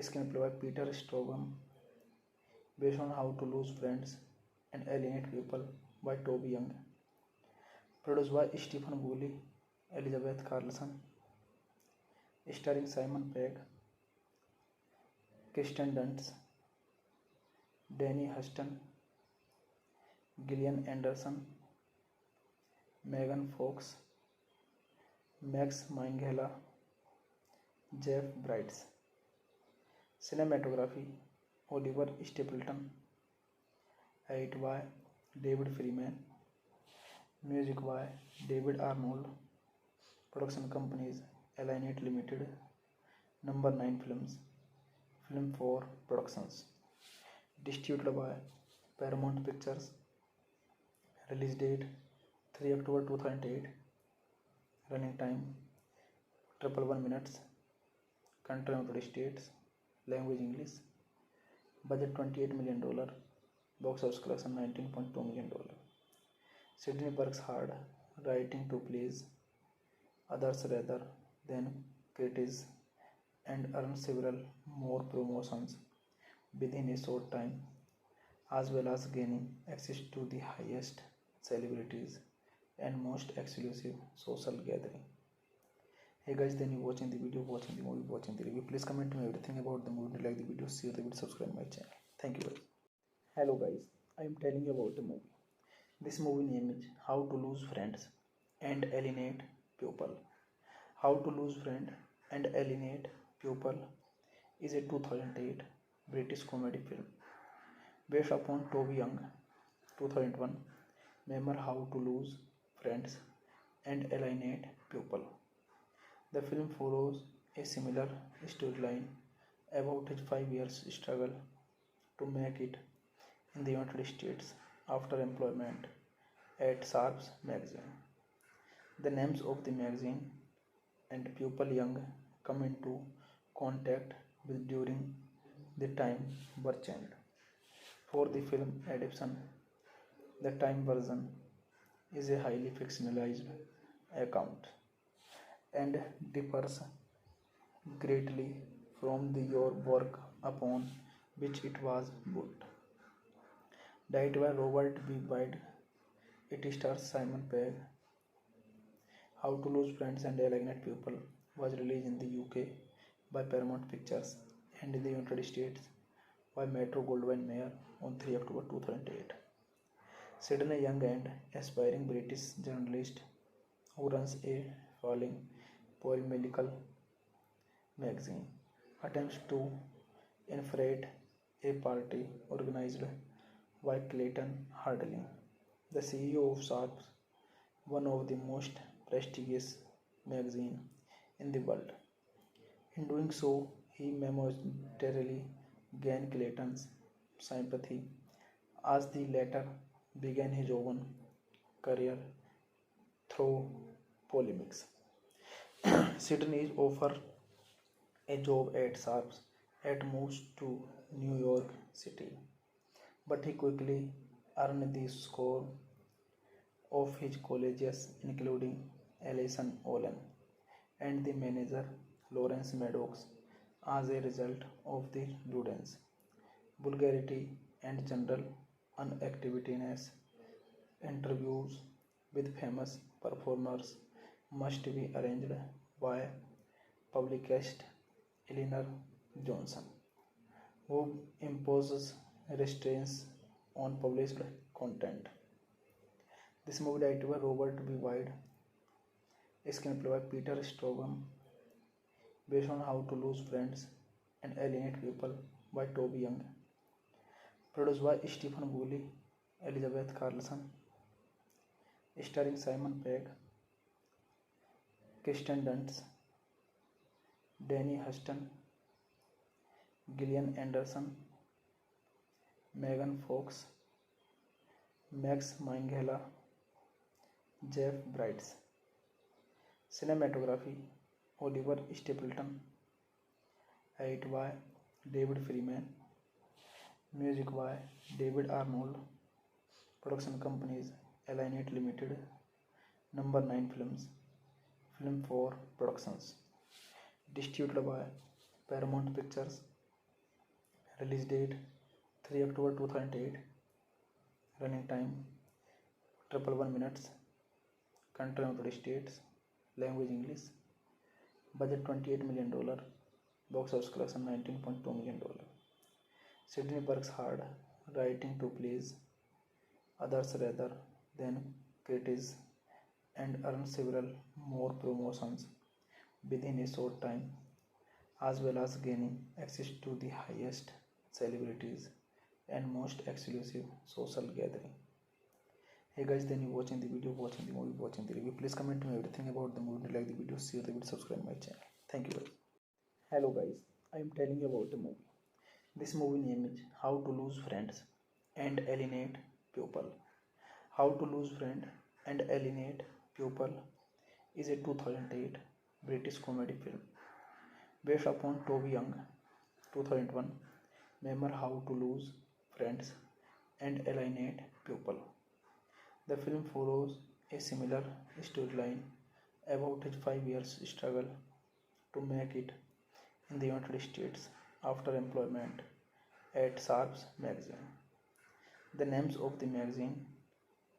[SPEAKER 1] screenplay by Peter Strogom, based on How to Lose Friends and Alienate People by Toby Young, produced by Stephen Woolley, Elizabeth Carlson, starring Simon Pegg, Kirsten Dunst, Danny Huston, Gillian Anderson, Megan Fox, Max Minghella, Jeff Bridges. Cinematography Oliver Stapleton. Edit by David Freeman. Music by David Arnold. Production companies Alienate Limited. Number 9 Films. Film 4 Productions. Distributed by Paramount Pictures. Release date 3 October 2008. Running time 111 minutes. Country United States. Language English. Budget $28 million. Box office collection $19.2 million. Sydney works hard, writing to please others rather than critics, and earns several more promotions within a short time, as well as gaining access to the highest celebrities and most exclusive social gathering. Hey guys, then you watching the video, watching the movie, watching the review. Please comment me everything about the movie. Like the video, share the video, subscribe my channel. Thank you guys. Hello guys, I am telling you about a movie. This movie name is How to Lose Friends and Alienate People. How to Lose Friend and Alienate People is a 2008 British comedy film based upon Toby Young 2001 memoir How to Lose Friends and Alienate People. The film follows a similar storyline about his 5 years struggle to make it in the United States after employment at Sharps magazine. The names of the magazine and people Young come into contact with during the time were changed. For the film adaptation, the time version is a highly fictionalized account and differs greatly from the your work upon which it was built. Directed by Robert B. Wide, it stars Simon Pegg. How to Lose Friends and Alienate People was released in the UK by Paramount Pictures and in the United States by Metro Goldwyn Mayer on 3 October 2008. Sid, a young and aspiring British journalist who runs a falling polemical magazine, attempts to infiltrate a party organized by Clayton Harding, the CEO of Sharp, one of the most prestigious magazines in the world. In doing so, he momentarily gained Clayton's sympathy as the latter began his own career through polemics. Sydney is offered a job at Sharps and moves to New York City, but he quickly earned the score of his colleagues, including Alison Olin and the manager Lawrence Maddox, as a result of the prudence, vulgarity, and general unactiveness. Interviews with famous performers must be arranged by publicist Eleanor Johnson, who imposes restraints on published content. This movie directed by Robert B. Wide, screenplay by Peter Strogam, based on How to Lose Friends and Alienate People by Toby Young, produced by Stephen Woolley, Elizabeth Carlson, starring Simon Pegg, Kirsten Dunst, Danny Huston, Gillian Anderson, Megan Fox, Max Minghella, Jeff Bridges. Cinematography Oliver Stapleton, edited by David Freeman, music by David Arnold, production companies Alienate Limited, Number 9 Films, Film 4 Productions, distributed by Paramount Pictures, release date 3 October 2008, running time 111 minutes, country United States, language English, budget $28 million, box office collection $19.2 million. Sydney works hard writing to please others rather than critics and earns several more promotions within a short time, as well as gaining access to the highest celebrities and most exclusive social gathering. Hey guys, then you watching the video, watching the movie, watching the review. Please comment to me everything about the movie. Like the video, share the video, subscribe my channel. Thank you guys. Hello guys, I am telling you about a movie. This movie name is How to Lose Friends and Alienate People. How to Lose Friend and Alienate People is a 2008 British comedy film based upon Toby Young 2001 memoir How to Lose Friends and Alienate People. The film follows a similar storyline about his 5 years struggle to make it in the United States after employment at Sharps magazine. The names of the magazine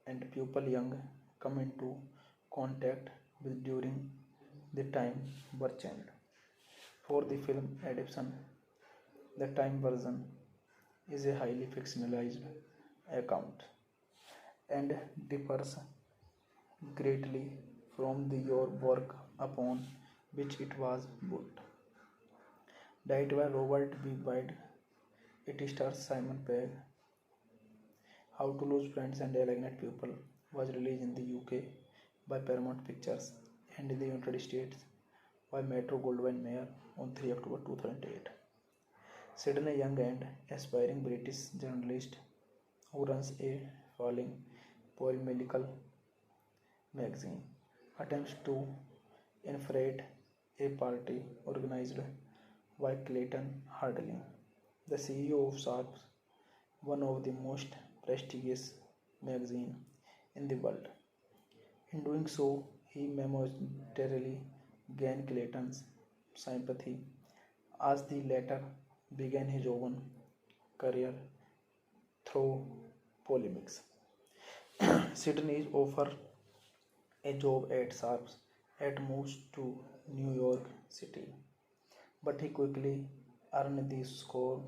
[SPEAKER 1] and people Young come into contact with during the time were changed. For the film adaptation, the time version is a highly fictionalized account and differs greatly from your work upon which it was built. Directed by Robert B. Wade, it stars Simon Pegg. How to Lose Friends and Alienate People was released in the UK by Paramount Pictures and in the United States by Metro Goldwyn Mayer on 3 October 2008. Sid, a young and aspiring British journalist who runs a falling polemical magazine, attempts to infiltrate a party organized by Clayton Harding, the CEO of Sharps, one of the most prestigious magazines in the world. In doing so, he momentarily gained Clayton's sympathy as the latter began his own career through polemics. Sydney is offered a job at Sharps and moves to New York City, but he quickly earned the score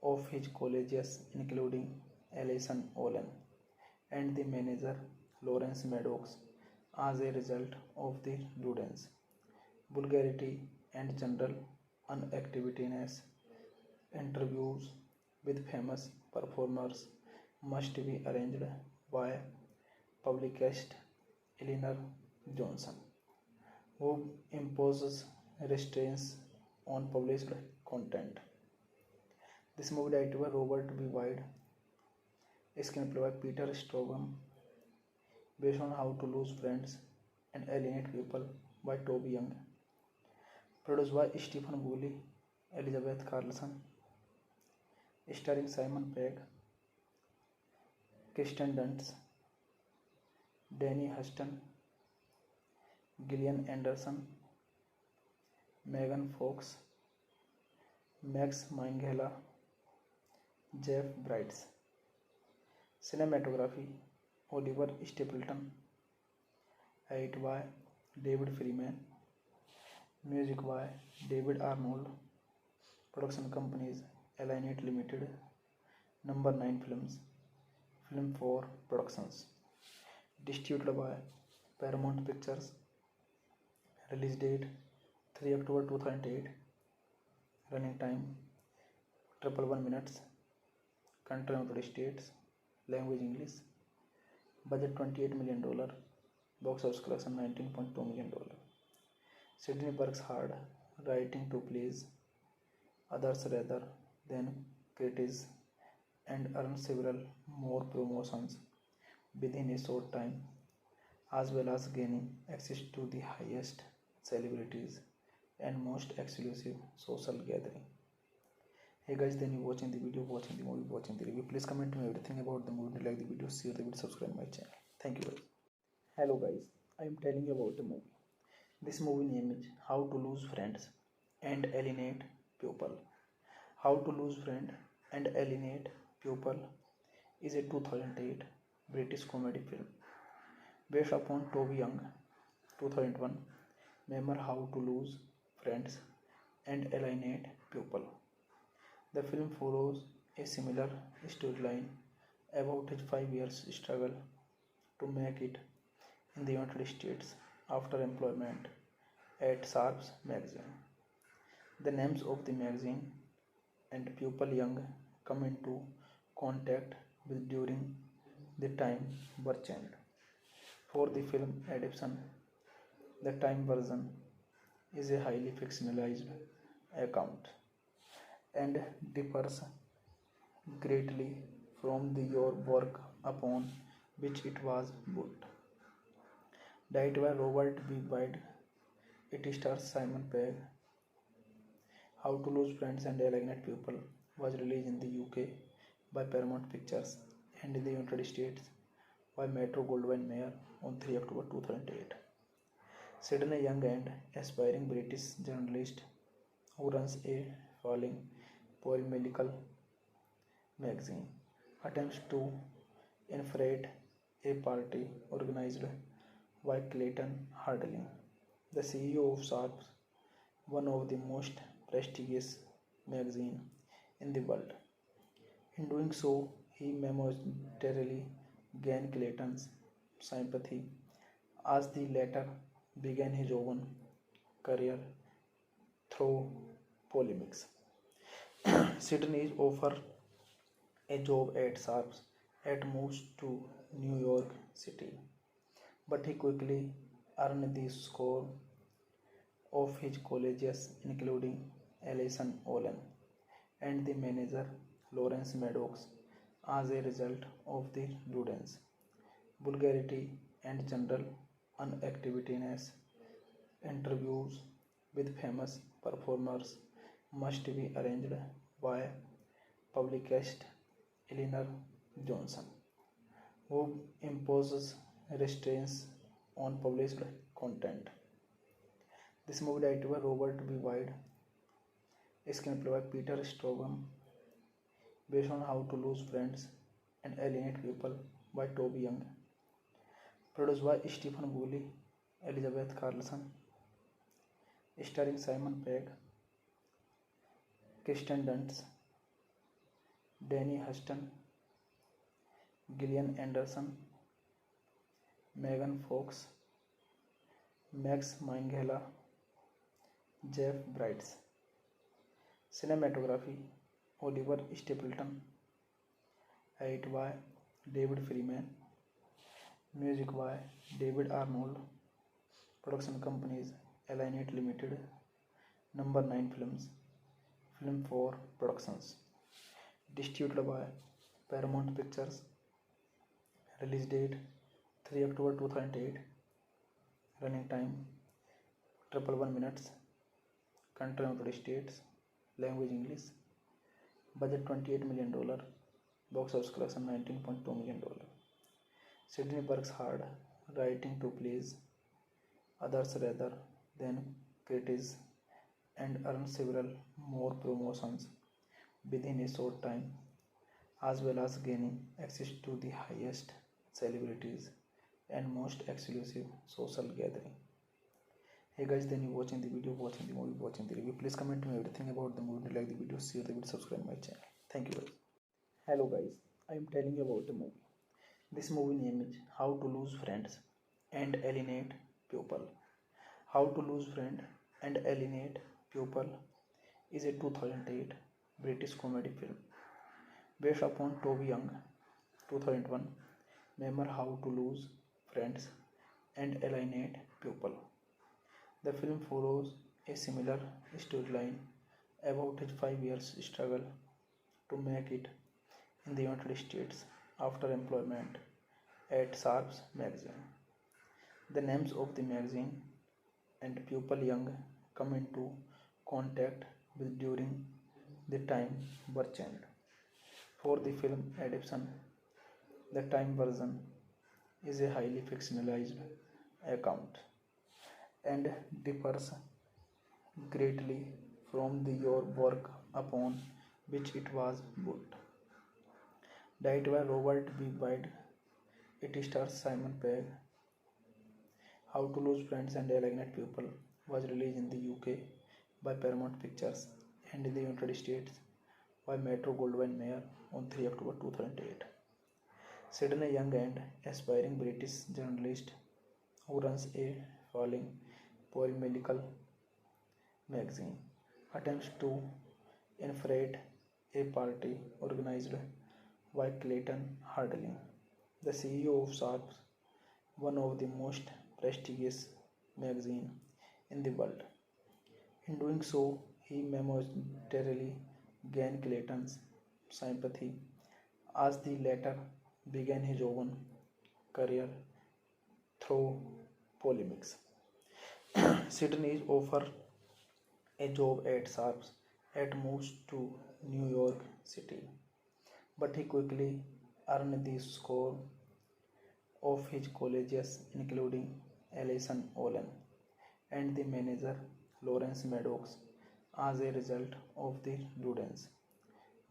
[SPEAKER 1] of his colleagues, including Alison Olin and the manager Lawrence Maddox, as a result of the students' vulgarity and general inactiveness. Interviews with famous performers must be arranged by publicist Eleanor Johnson, who imposes restraints on published content. This movie directed by Robert B. Wade, screenplay by Peter Strobom, based on How to Lose Friends and Alienate People by Toby Young, produced by Stephen Woolley, Elizabeth Carlson, starring Simon Pegg, Kirsten Dunst, Danny Huston, Gillian Anderson, Megan Fox, Max Minghella, Jeff Bridges. Cinematography Oliver Stapleton. Edit by David Freeman. Music by David Arnold. Production companies Alienate Limited, Number 9 Films, Film 4 Productions. Distributed by Paramount Pictures. Release date 3 October 2008. Running time 111 minutes. Country United States. Language English. Budget $28 million. Box office collection $19.2 million. Sydney works hard writing to please others rather than critics and earns several more promotions within a short time, as well as gaining access to the highest celebrities and most exclusive social gathering. Hey guys, then you watching the video, watching the movie, watching the review. Please comment me everything about the movie, like the video, share the video, subscribe my channel. Thank you guys. Hello guys, I am telling you about the movie. This movie name is How to Lose Friends and Alienate People. How to Lose Friend and Alienate People is a 2008 British comedy film based upon Toby Young 2001 memoir How to Lose Friends and Alienate People. The film follows a similar storyline about his 5 years struggle to make it in the United States after employment at Sharps magazine. The names of the magazine and people Young come into contact with during the time were changed. For the film adaptation, the Time version is a highly fictionalized account and differs greatly from your work upon which it was built. Directed by Robert B. Wade, it stars Simon Pegg. How to Lose Friends and Alienate People was released in the UK by Paramount Pictures and in the United States by Metro Goldwyn Mayer on 3 October 2008. Sid, a young and aspiring British journalist who runs a falling polemical magazine, attempts to infiltrate a party organized by Clayton Harding, the CEO of Sharps, one of the most prestigious magazines in the world. In doing so, he momentarily gained Clayton's sympathy as the latter began his own career through polemics. Sydney is offered a job at Sharps at moves to New York City, but he quickly earned the score of his colleagues, including Alison Olin and the manager Lawrence Maddox, as a result of the students' vulgarity and general unactiveness. Interviews with famous performers must be arranged by publicist Eleanor Johnson, who imposes restraints on published content. This movie directed by Robert B. Wide, screenplay by Peter Strobom, based on How to Lose Friends and Alienate People by Toby Young, produced by Stephen Woolley, Elizabeth Carlson, starring Simon Pegg, Kirsten Dunst, Danny Huston, Gillian Anderson, Megan Fox, Max Minghella, Jeff Bridges. Cinematography Oliver Stapleton, edit by David Freeman, music by David Arnold, production companies Alienate Limited, Number 9 Films, Film 4 Productions, distributed by Paramount Pictures, release date 3 October 2008, running time 111 minutes, country United States, language English, budget $28 million, box office collection $19.2 million. Sydney works hard writing to please others rather than critics and earns several more promotions within a short time, as well as gaining access to the highest celebrities and most exclusive social gathering. Hey guys, then you watching the video, watching the movie, watching the review. Please comment me everything about the movie. Like the video, share the video, subscribe my channel. Thank you guys. Hello guys, I am telling you about the movie. This movie name is How to Lose Friends and Alienate People. How to Lose Friend and Alienate People is a 2008 British comedy film based upon Toby Young 2001 memoir How to Lose Friends and Alienate People. The film follows a similar storyline about his 5 years struggle to make it in the United States after employment at Sharps magazine. The names of the magazine and people Young come into contact with during the time were changed. For the film adaptation, the time version is a highly fictionalized account and differs greatly from the your work upon which it was built. Directed by Robert B. Wide, it stars Simon Pegg. How to Lose Friends and Alienate People was released in the UK by Paramount Pictures and in the United States by Metro Goldwyn Mayer on 3 October 2008. Sydney Young, an aspiring British journalist who runs a falling polemical magazine, attempts to infiltrate a party organized by Clayton Harding, the CEO of Sharps, one of the most prestigious magazines in the world. In doing so, he momentarily gained Clayton's sympathy as the latter began his own career through polemics. Sydney is offered a job at Sharps at moves to New York City, but he quickly earned the score of his colleagues, including Alison Olin and the manager Lawrence Maddox, as a result of the students'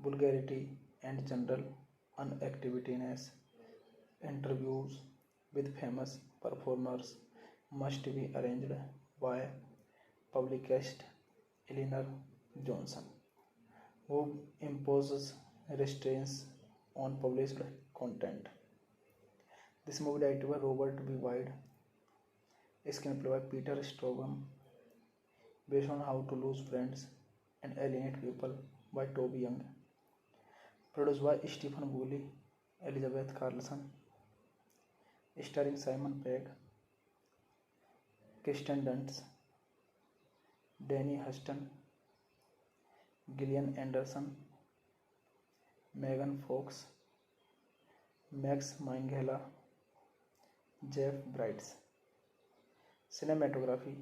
[SPEAKER 1] vulgarity and general unactiveness. Interviews with famous performers must be arranged by publicist Eleanor Johnson, who imposes restraints on published content. This movie directed by Robert B. Wide, screenplay by Peter Straubing, based on How to Lose Friends and Alienate People by Toby Young, produced by Stephen Woolley, Elizabeth Carlson, starring Simon Pegg, Kirsten Dunst, Danny Huston, Gillian Anderson, Megan Fox, Max Minghella, Jeff Bridges. Cinematography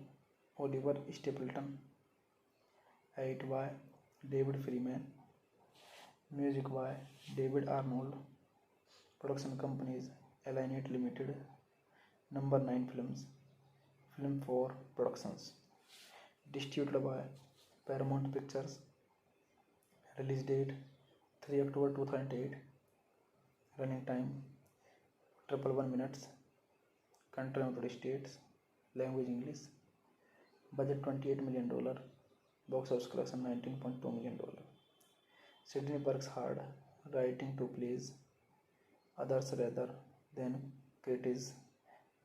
[SPEAKER 1] Oliver Stapleton. Edit by David Freeman. Music by David Arnold. Production companies Alienate Limited, Number 9 Films, Film 4 Productions. Distributed by Paramount Pictures. Release date 3 October 2008. Running time 111 minutes. Country United States. Language English. Budget $28 million. Box office collection $19.2 million. Sydney works hard writing to please others rather than critics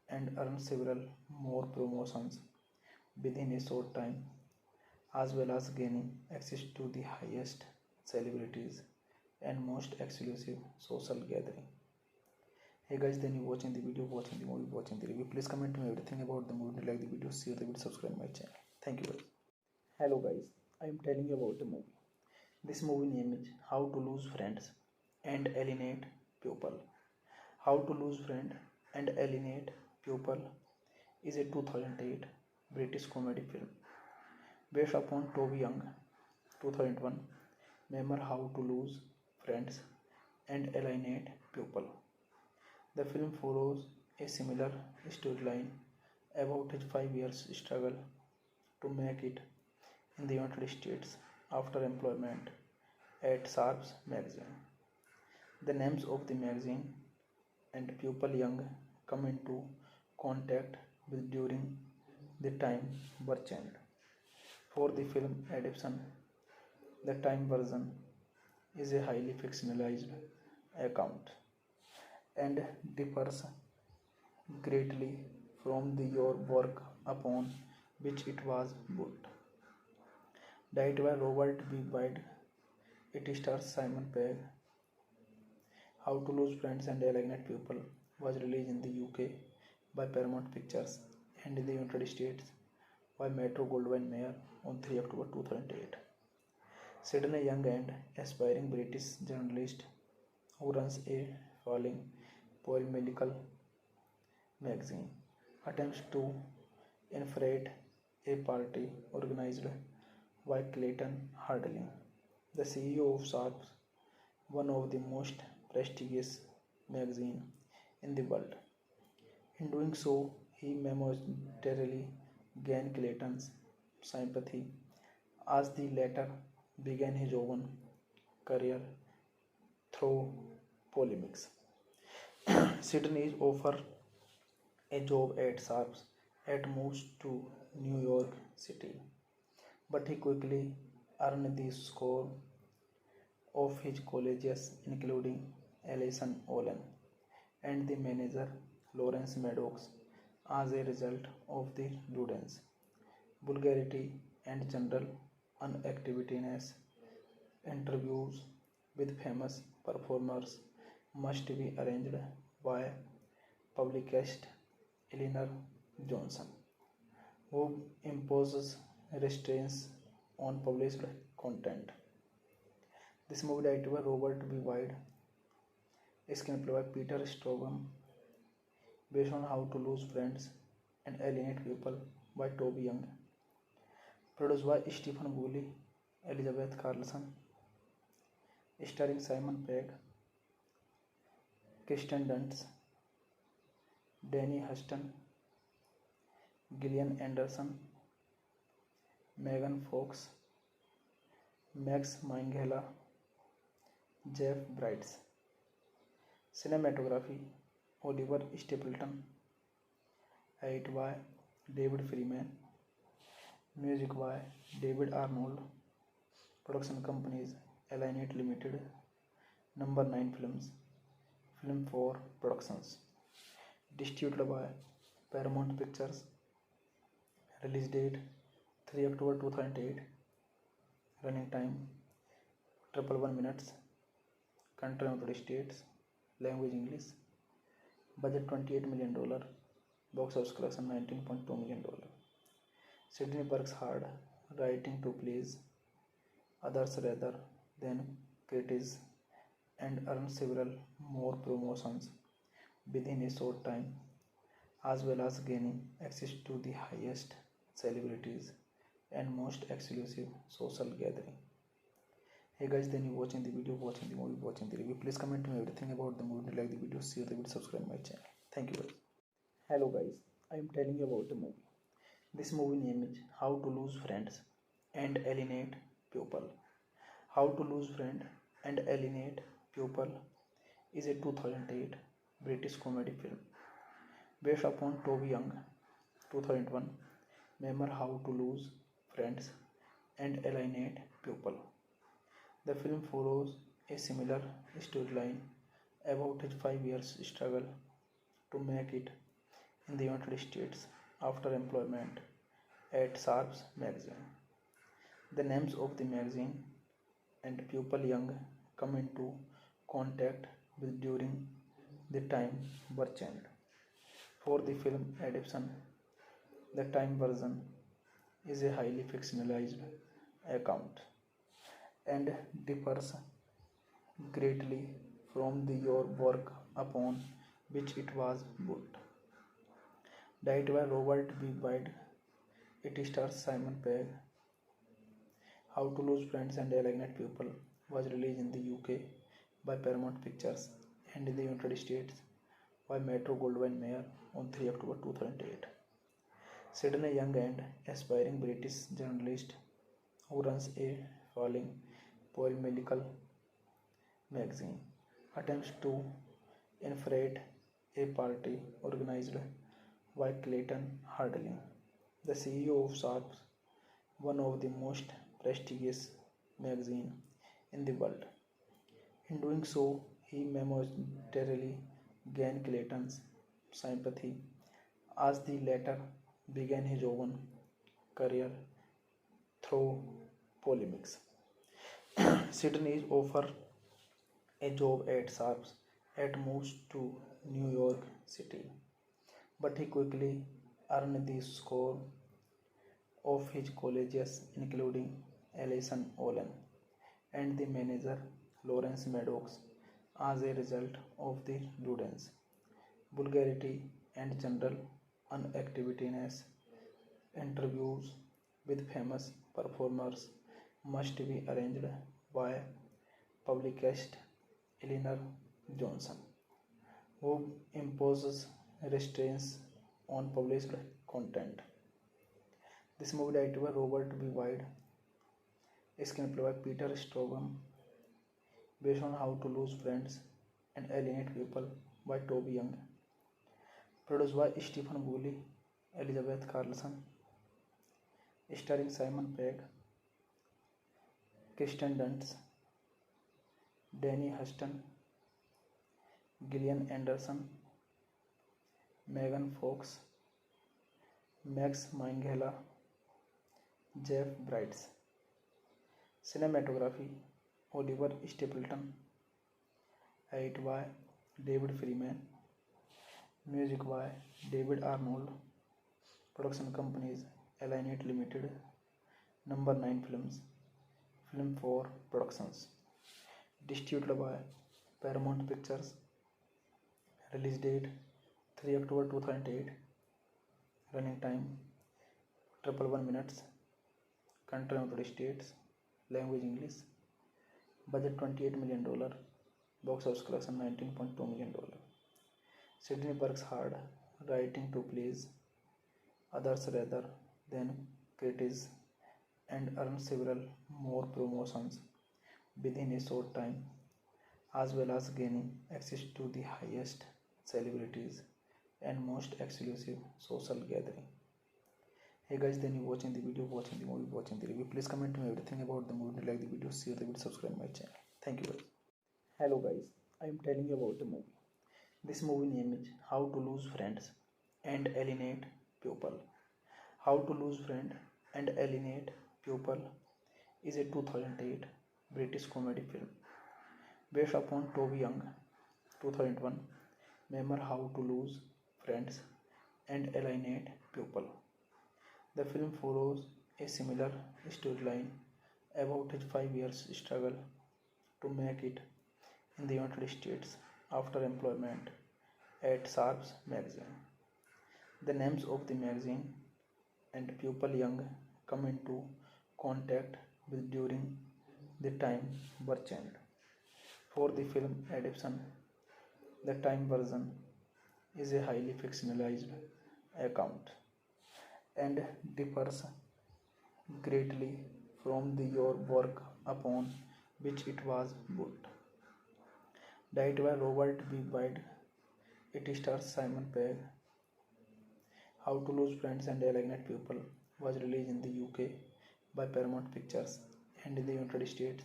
[SPEAKER 1] and earns several more promotions within a short time, as well as gaining access to the highest celebrities and most exclusive social gathering. Hey guys, then you watching the video, watching the movie, watching the review. Please comment me everything about the movie. Like the video, share the video, subscribe my channel. Thank you guys. Hello guys, I am telling you about a movie. This movie name is How to Lose Friends and Alienate People. How to Lose Friend and Alienate People is a 2008 British comedy film based upon Toby Young 2001 memoir How to Lose Friends and Alienate People. The film follows a similar storyline about his 5 years struggle to make it in the United States after employment at Sharps magazine. The names of the magazine and people Young come into contact with during the time were changed. For the film adaptation, the Time version is a highly fictionalized account and differs greatly from your work upon which it was built. Directed by Robert B. Wide, it stars Simon Pegg. How to Lose Friends and Alienate People was released in the UK by Paramount Pictures and in the United States by Metro-Goldwyn-Mayer on 3 October 2008. Sydney Young, an aspiring British journalist who runs a falling polemical magazine, attempts to infiltrate a party organized by Clayton Harding, the CEO of Sharps, one of the most prestigious magazines in the world. In doing so, he momentarily gained Clayton's sympathy as the latter began his own career through polemics. Sydney is offered a job at Sharps and moves to New York City, but he quickly earned the score of his colleagues, including Alison Olin and the manager Lawrence Maddox, as a result of the students' vulgarity and general unactiveness. Interviews with famous performers must be arranged by publicist Eleanor Johnson, who imposes restraints on published content. This movie directed by Robert B. Wide, screenplay by Peter Straubing, based on How to Lose Friends and Alienate People by Toby Young, produced by Stephen Woolley, Elizabeth Carlson, starring Simon Pegg, Kirsten Dunst, Danny Huston, Gillian Anderson, Megan Fox, Max Minghella, Jeff Bridges. Cinematography Oliver Stapleton. Edit by David Freeman. Music by David Arnold. Production companies Alienate Limited, Number 9 Films, Film 4 Productions. Distributed by Paramount Pictures. Release date 3 October 2008. Running time 111 minutes. Country United States. Language English. Budget $28 million. Box office collection $19.2 million. Sydney works hard, writing to please others rather than critics, and earned several more promotions within a short time, as well as gaining access to the highest celebrities and most exclusive social gathering. Hey guys, then you watching the video, watching the movie, watching the review. Please comment me everything about the movie. Like the video, share the video, subscribe my channel. Thank you guys. Hello guys, I am telling you about the movie. This movie name is How to Lose Friends and Alienate People. How to Lose Friend and Alienate People is a 2008 British comedy film based upon Toby Young 2001 memoir How to Lose Friends and Alienate People. The film follows a similar storyline about his 5 years struggle to make it in the United States after employment at Sharps magazine. The names of the magazine and people Young come into contact with during the time were changed. For the film adaptation, the time version is a highly fictionalized account and differs greatly from the work upon which it was built. Directed by Robert B. Wide, it stars Simon Pegg. How to Lose Friends and Alienate People was released in the UK by Paramount Pictures and in the United States by Metro Goldwyn Mayer on 3 October 2008. Sydney Young, an aspiring British journalist who runs a falling polemical magazine, attempts to infiltrate a party organized by Clayton Harding, the CEO of Sharps, one of the most prestigious magazines in the world. In doing so, he momentarily gained Clayton's sympathy as the latter began his own career through polemics. Sydney is offered a job at Sharps and moves to New York City, but he quickly earned the score of his colleagues, including Alison Olin and the manager Lawrence Maddox, as a result of the students' vulgarity and general unactiveness. Interviews with famous performers must be arranged by publicist Eleanor Johnson, who imposes restraints on published content. This movie directed by Robert B. Wide, screenplay by Peter Strobel, based on How to Lose Friends and Alienate People by Toby Young, produced by Stephen Woolley, Elizabeth Carlson, starring Simon Pegg, Kirsten Dunst, Danny Huston, Gillian Anderson, Megan Fox, Max Minghella, Jeff Bridges. Cinematography Oliver Stapleton. Edit by David Freeman. Music by David Arnold. Production companies Alienate Limited. Number 9 Films, Film 4 Productions. Distributed by Paramount Pictures. Release date 3 October 2008. Running time 111 minutes. Country United States. Language English. Budget $28 million. Box office collection $19.2 million. Sydney works hard, writing to please others rather than critics, and earned several more promotions within a short time, as well as gaining access to the highest celebrities and most exclusive social gathering. Hey guys, then you watching the video, watching the movie, watching the review. Please comment me everything about the movie. Like the video, share the video, subscribe my channel. Thank you guys. Hello guys, I am telling you about a movie. This movie name is How to Lose Friends and Alienate People. How to Lose Friend and Alienate People is a 2008 British comedy film based upon Toby Young 2001 memoir How to Lose Friends and Alienate People. The film follows a similar storyline about his 5 years struggle to make it in the United States after employment at Sharps magazine. The names of the magazine and people Young come into contact with during the time were changed. For the film adaptation, the time version is a highly fictionalized account and differs greatly from the your work upon which it was built. Directed by Robert B. Wide, it stars Simon Pegg. How to Lose Friends and Alienate People was released in the UK by Paramount Pictures and in the United States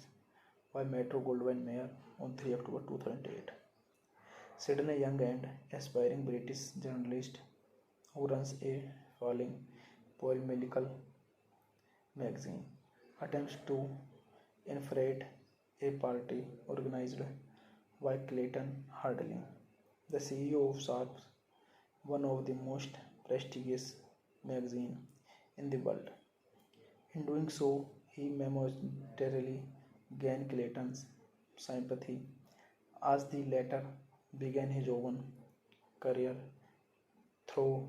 [SPEAKER 1] by Metro Goldwyn Mayer on 3 October 2008. Set a young and aspiring British journalist who runs a falling polemical magazine attempts to infiltrate a party organized by Clayton Harding, the CEO of Sharps, one of the most prestigious magazines in the world. In doing so, he momentarily gained Clayton's sympathy as the latter began his own career through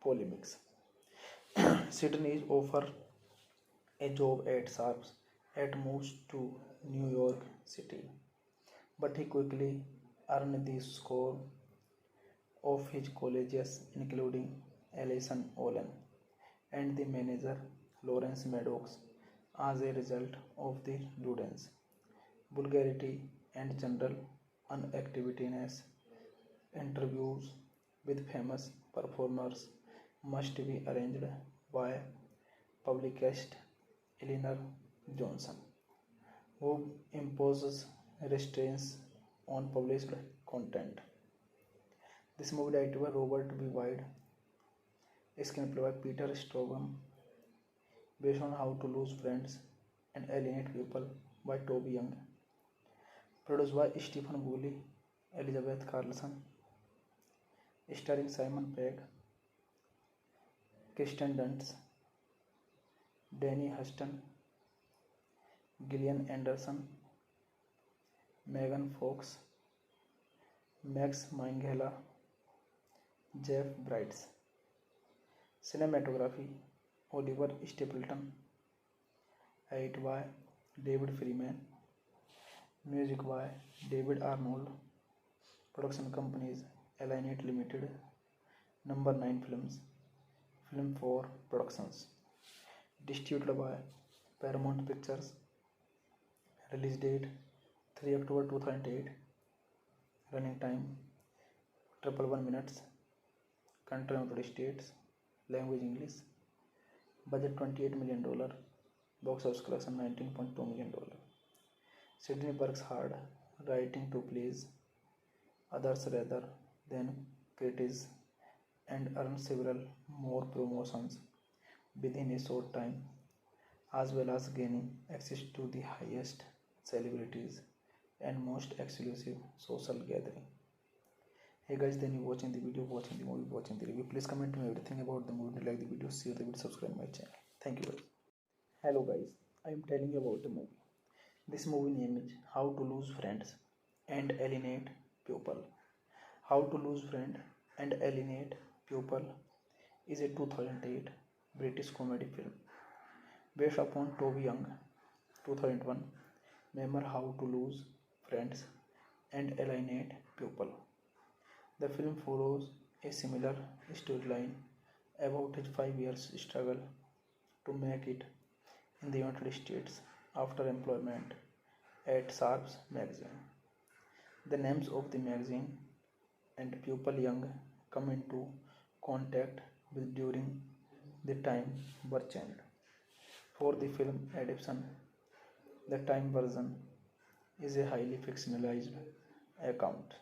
[SPEAKER 1] polemics. Sydney is offered a job at Sharps and moves to New York City, but he quickly earned the score of his colleagues, including Alison Olin and the manager Lawrence Maddox, as a result of the students' vulgarity and general unactiveness. Interviews with famous performers must be arranged by publicist Eleanor Johnson, who imposes restraints on published content. This movie directed by Robert B. Wide, screenplay by Peter Strobel, based on How to Lose Friends and Alienate People by Toby Young, produced by Stephen Woolley, Elizabeth Carlson, starring Simon Pegg, Kirsten Dunst, Danny Huston, Gillian Anderson, Megan Fox, Max Minghella, Jeff Bridges. Cinematography Oliver Stapleton. Edit by David Freeman. Music by David Arnold. Production companies Alienate Limited, Number 9 Films, Film 4 Productions. Distributed by Paramount Pictures. Release date 3 October 2008. Running time 111 minutes. Country United States. Language English. Budget $28 million. Box office collection $19.2 million. Sydney works hard writing to please others rather than critics and earn several more promotions within a short time, as well as gaining access to the highest celebrities and most exclusive social gathering. Hey guys, then you watching the video, watching the movie, watching the review. Please comment me everything about the movie. Like the video, share the video, subscribe my channel. Thank you guys. Hello guys, I am telling you about the movie. This movie name is How to Lose Friends and Alienate People. How to Lose Friend and Alienate People is a 2008 British comedy film based upon Toby Young 2001 memoir How to Lose Friends and Alienate People. The film follows a similar storyline about his 5 years struggle to make it in the United States after employment at Sharps magazine. The names of the magazine and people Young come into contact with during the time were changed. For the film adaptation, the time version is a highly fictionalized account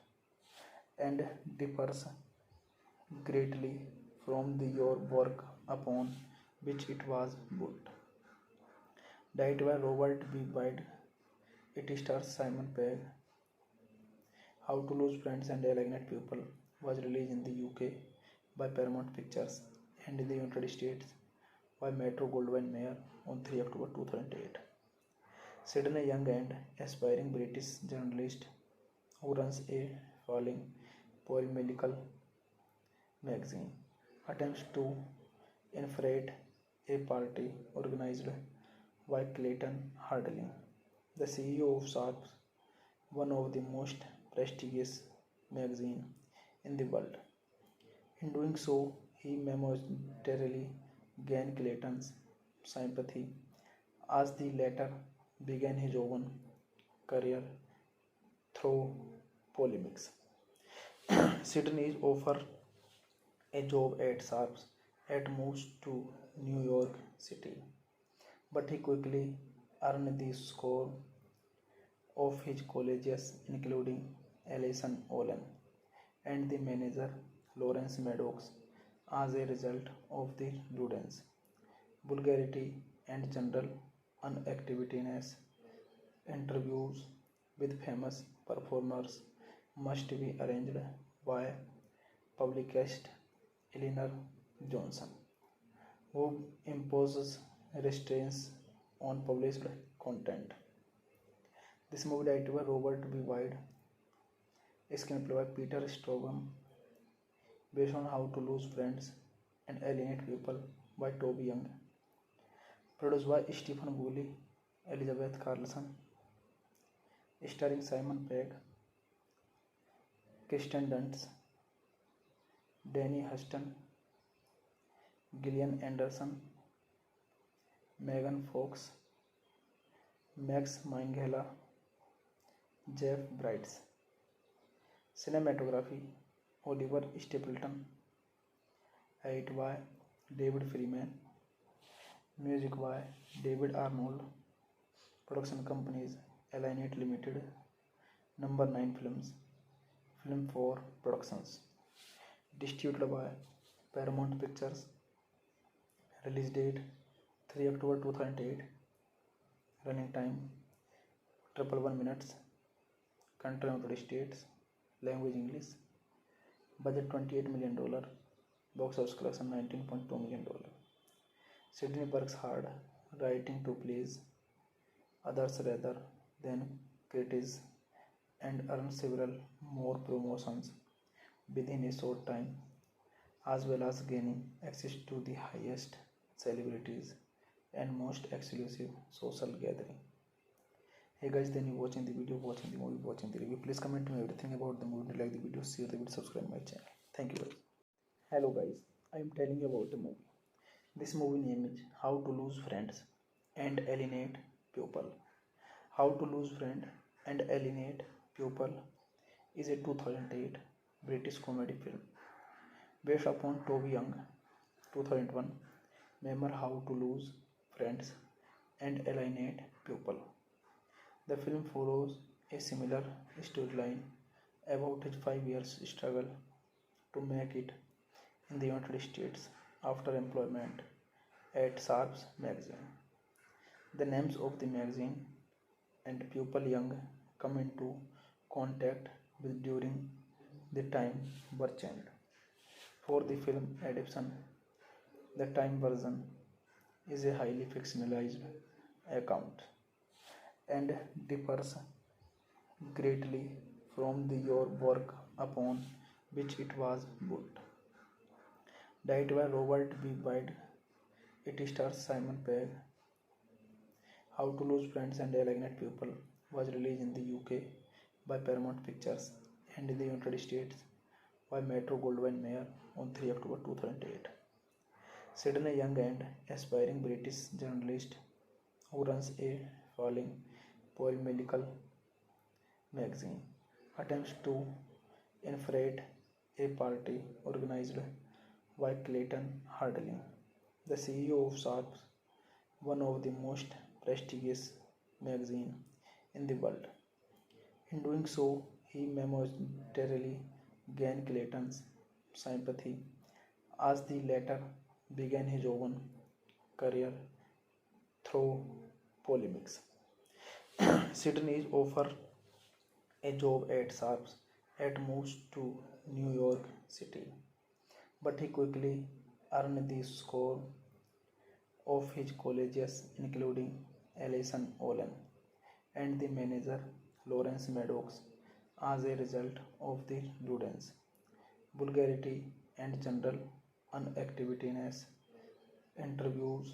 [SPEAKER 1] and differs greatly from your work upon which it was built. Directed by Robert B. Wade, it stars Simon Pegg. How to Lose Friends and Alienate People was released in the UK by Paramount Pictures and in the United States by Metro Goldwyn Mayer on 3 October 2008. Set in a young and aspiring British journalist who runs a falling polemical magazine, attempts to infiltrate a party organized by Clayton Harding, the CEO of Sharp, one of the most prestigious magazines in the world. In doing so, he momentarily gained Clayton's sympathy as the latter began his own career through polemics. Sydney is offered a job at Sharps and moves to New York City, but he quickly earned the score of his colleagues, including Alison Olin and the manager Lawrence Maddox, as a result of the rudeness, vulgarity, and general inactiveness. Interviews with famous performers must be arranged by publicist Eleanor Johnson, who imposes restraints on published content. This movie directed by Robert B. Wade, screenplay by Peter Strogom, based on How to Lose Friends and Alienate People by Toby Young, produced by Stephen Woolley, Elizabeth Carlson, starring Simon Pegg, Kirsten Dunst, Danny Huston, Gillian Anderson, Megan Fox, Max Minghella, Jeff Bridges. Cinematography Oliver Stapleton, edited by David Freeman, music by David Arnold, production companies Alienate Limited, Number 9 Films, Film 4 Productions, distributed by Paramount Pictures, release date 3 October 2008, running time 111 minutes, country United States, language English, budget $28 million, box office collection $19.2 million. Sydney works hard writing to please others rather than critics and earns several more promotions within a short time, as well as gaining access to the highest celebrities and most exclusive social gathering. Hey guys, then you watching the video, watching the movie, watching the review. Please comment me everything about the movie. Like the video, share the video, subscribe my channel. Thank you guys. Hello guys, I am telling you about the movie. This movie name is How to Lose Friends and Alienate People. How to Lose Friend and Alienate People is a 2008 British comedy film based upon Toby Young 2001 memoir How to Lose Friends and Alienate People. The film follows a similar storyline about his 5 years struggle to make it in the United States after employment at Sharps magazine. The names of the magazine and people Young come into contact with during the time were changed. For the film adaptation, the time version is a highly fictionalized account and differs greatly from your work upon which it was built. Directed by Robert B. Wade, it stars Simon Pegg. How to Lose Friends and Alienate People was released in the UK by Paramount Pictures and in the United States by Metro Goldwyn Mayer on 3 October 2008. Set in a young and aspiring British journalist who runs a falling polemical magazine, attempts to infiltrate a party organized by Clayton Harding, the CEO of Sharp, one of the most prestigious magazines in the world. In doing so, he momentarily gained Clayton's sympathy as the latter began his own career through polemics. Sidney is offered a job at Sharps and moves to New York City, but he quickly earned the score of his colleagues, including Alison Olin and the manager Lawrence Maddox, as a result of the students' vulgarity and general unactiveness. Interviews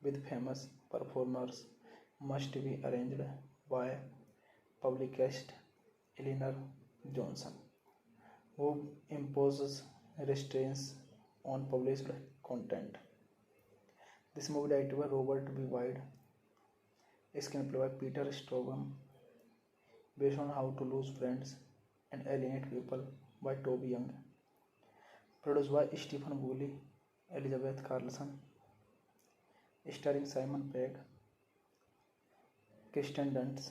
[SPEAKER 1] with famous performers must be arranged by publicist Eleanor Johnson, who imposes restraints on published content. This movie directed by Robert B. Wide, screenplay by Peter Straubing, based on How to Lose Friends and Alienate People by Toby Young, produced by Stephen Woolley, Elizabeth Carlson, starring Simon Pegg, Kirsten Dunst,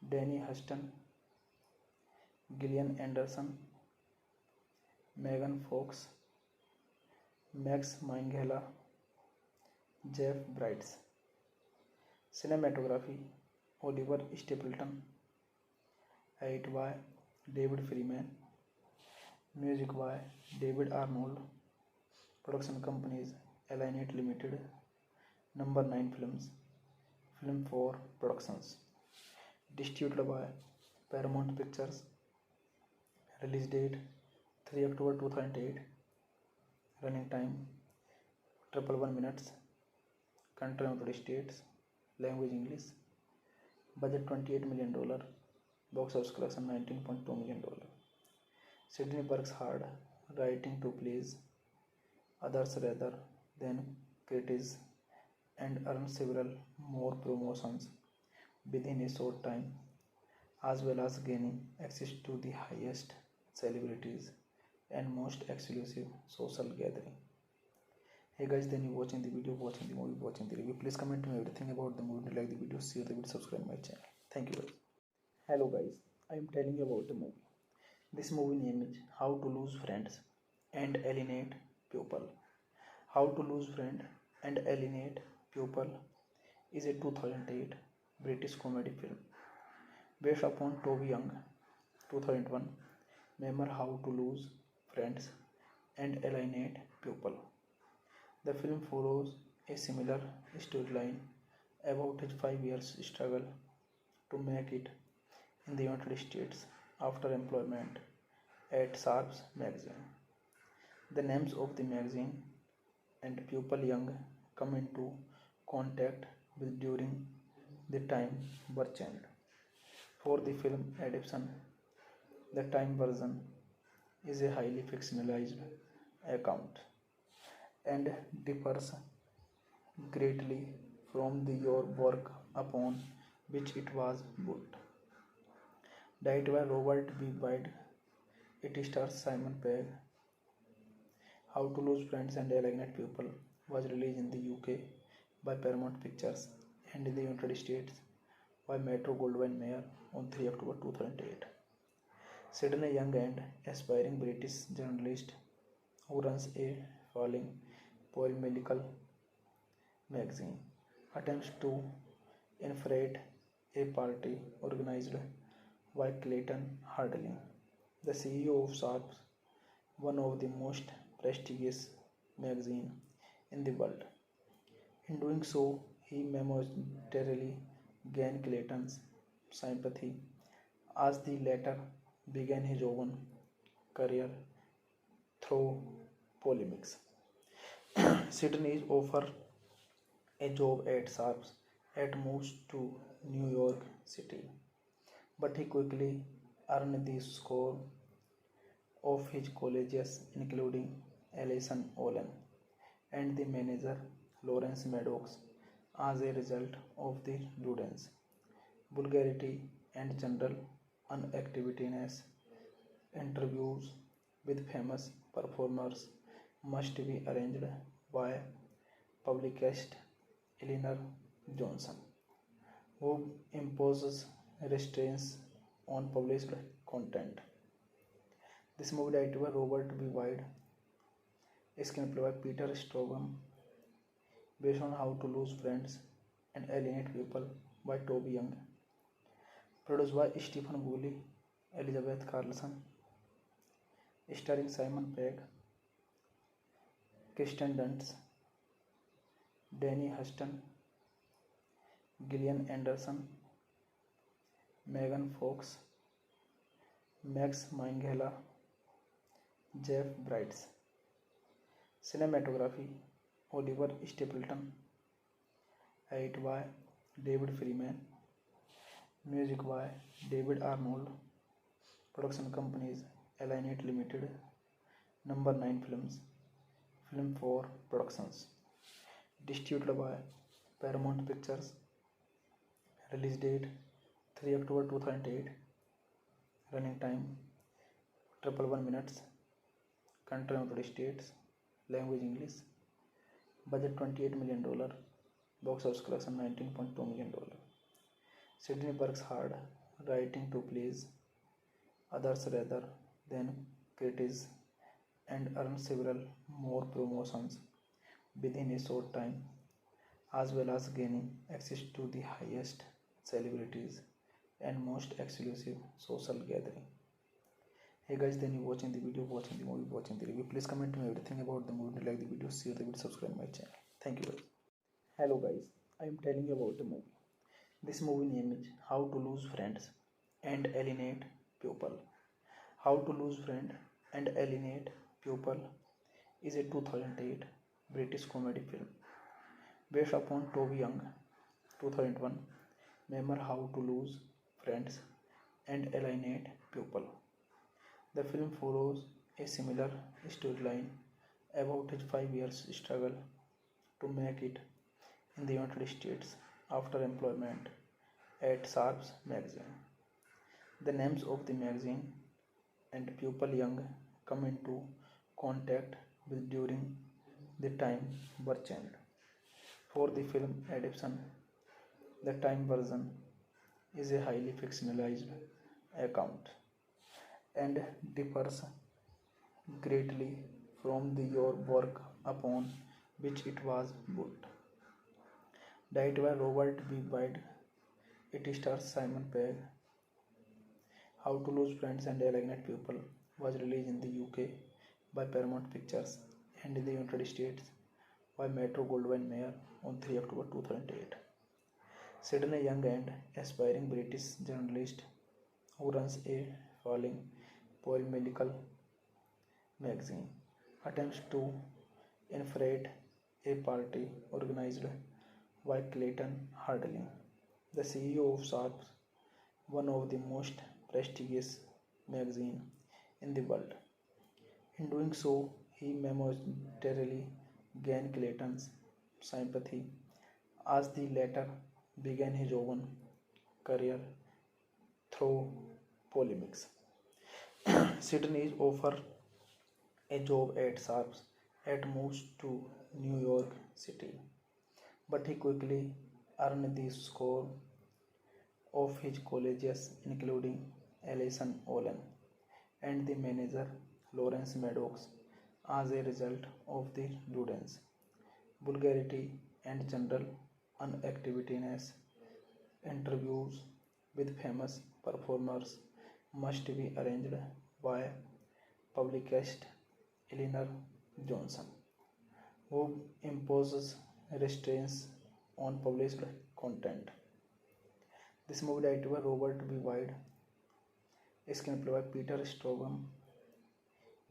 [SPEAKER 1] Danny Huston, Gillian Anderson, Megan Fox, Max Minghella, Jeff Bridges. Cinematography Oliver Stapleton, edited by David Freeman, music by David Arnold, production companies Alienate Limited, Number 9 Films, Film 4 Productions, distributed by Paramount Pictures, release date 3 October 2008, running time 111 minutes, country United States, language English, budget $28 million, box office collection $19.2 million. Sidney works hard, writing to please others rather than critics, and earns several more promotions within a short time, as well as gaining access to the highest celebrities and most exclusive social gathering. Hey guys, then you watching the video, watching the movie, watching the review. Please comment me everything about the movie. Like the video, share the video, subscribe my channel. Thank you guys. Hello guys, I am telling you about the movie. This movie name is How to Lose Friends and Alienate People. How to Lose Friend and Alienate People is a 2008 British comedy film based upon Toby Young 2001 memoir How to Lose Friends and Alienate People. The film follows a similar storyline about his 5 years struggle to make it in the United States after employment at Sharps magazine. The names of the magazine and people Young come into contact with during the time were changed. For the film adaptation, the time version is a highly fictionalized account and differs greatly from the your work upon which it was built. Directed by Robert B. Wide, it stars Simon Pegg. How to Lose Friends and Alienate People was released in the UK by Paramount Pictures and in the United States by Metro Goldwyn Mayer on 3 October 2008. Sidney Young, an aspiring British journalist who runs a falling polemical magazine, attempts to infiltrate a party organized by Clayton Harding, the CEO of Sharps, one of the most prestigious magazines in the world. In doing so, he momentarily gained Clayton's sympathy as the latter began his own career through polemics. Sidney is offered a job at Sharps and moves to New York City, but he quickly earned the score of his colleagues, including Alison Olin and the manager Lawrence Maddox, as a result of the students' vulgarity and general unactiveness. Interviews with famous performers must be arranged by publicist Eleanor Johnson, who imposes restraints on published content. This movie directed by Robert B. Wide, screenplay by Peter Straughan, based on How to Lose Friends and Alienate People by Toby Young, produced by Stephen Woolley, Elizabeth Carlson, starring Simon Pegg, Kirsten Dunst, Danny Huston, Gillian Anderson, Megan Fox, Max Minghella, Jeff Bridges. Cinematography Oliver Stapleton. Edit by David Freeman. Music by David Arnold. Production companies Alienate Limited, Number 9 Films, Film 4 Productions. Distributed by Paramount Pictures. Release date 3 October 2008. Running time 111 minutes. Country United States. Language English. Budget $28 million. Box office collection $19.2 million. Sidney works hard writing to please others rather than critics and earns several more promotions within a short time, as well as gaining access to the highest celebrities and most exclusive social gathering. Hey guys, then you watching the video, watching the movie, watching the review. Please comment me everything about the movie. Like the video, share the video, subscribe my channel. Thank you guys. Hello guys, I am telling you about the movie. This movie name is How to Lose Friends and Alienate People. How to Lose Friend and Alienate People is a 2008 British comedy film based upon Toby Young 2001 memoir How to Lose Friends and Alienate People. The film follows a similar storyline about his 5 years struggle to make it in the United States after employment at Sharps magazine. The names of the magazine and people Young come into contact with during the time were changed. For the film adaptation, the time version is a highly fictionalized account and differs greatly from the your work upon which it was built. Directed by Robert B. Wide, it stars Simon Pegg. How to Lose Friends and Alienate People was released in the UK by Paramount Pictures and in the United States by Metro Goldwyn Mayer on 3 October 2008. Sydney Young, an aspiring British journalist who runs a falling polemical magazine, attempts to infiltrate a party organized by Clayton Harding, the CEO of Sharp, one of the most prestigious magazines in the world. In doing so, he momentarily gained Clayton's sympathy as the latter began his own career through polemics. Sydney is offered a job at Sharps and moves to New York City, but he quickly earned the score of his colleagues, including Alison Olin and the manager Lawrence Maddox, as a result of the students' vulgarity and general unactiveness. Interviews with famous performers must be arranged by publicist Eleanor Johnson, who imposes restraints on published content. This movie directed by Robert B. Wide, screenplay by Peter Straughan,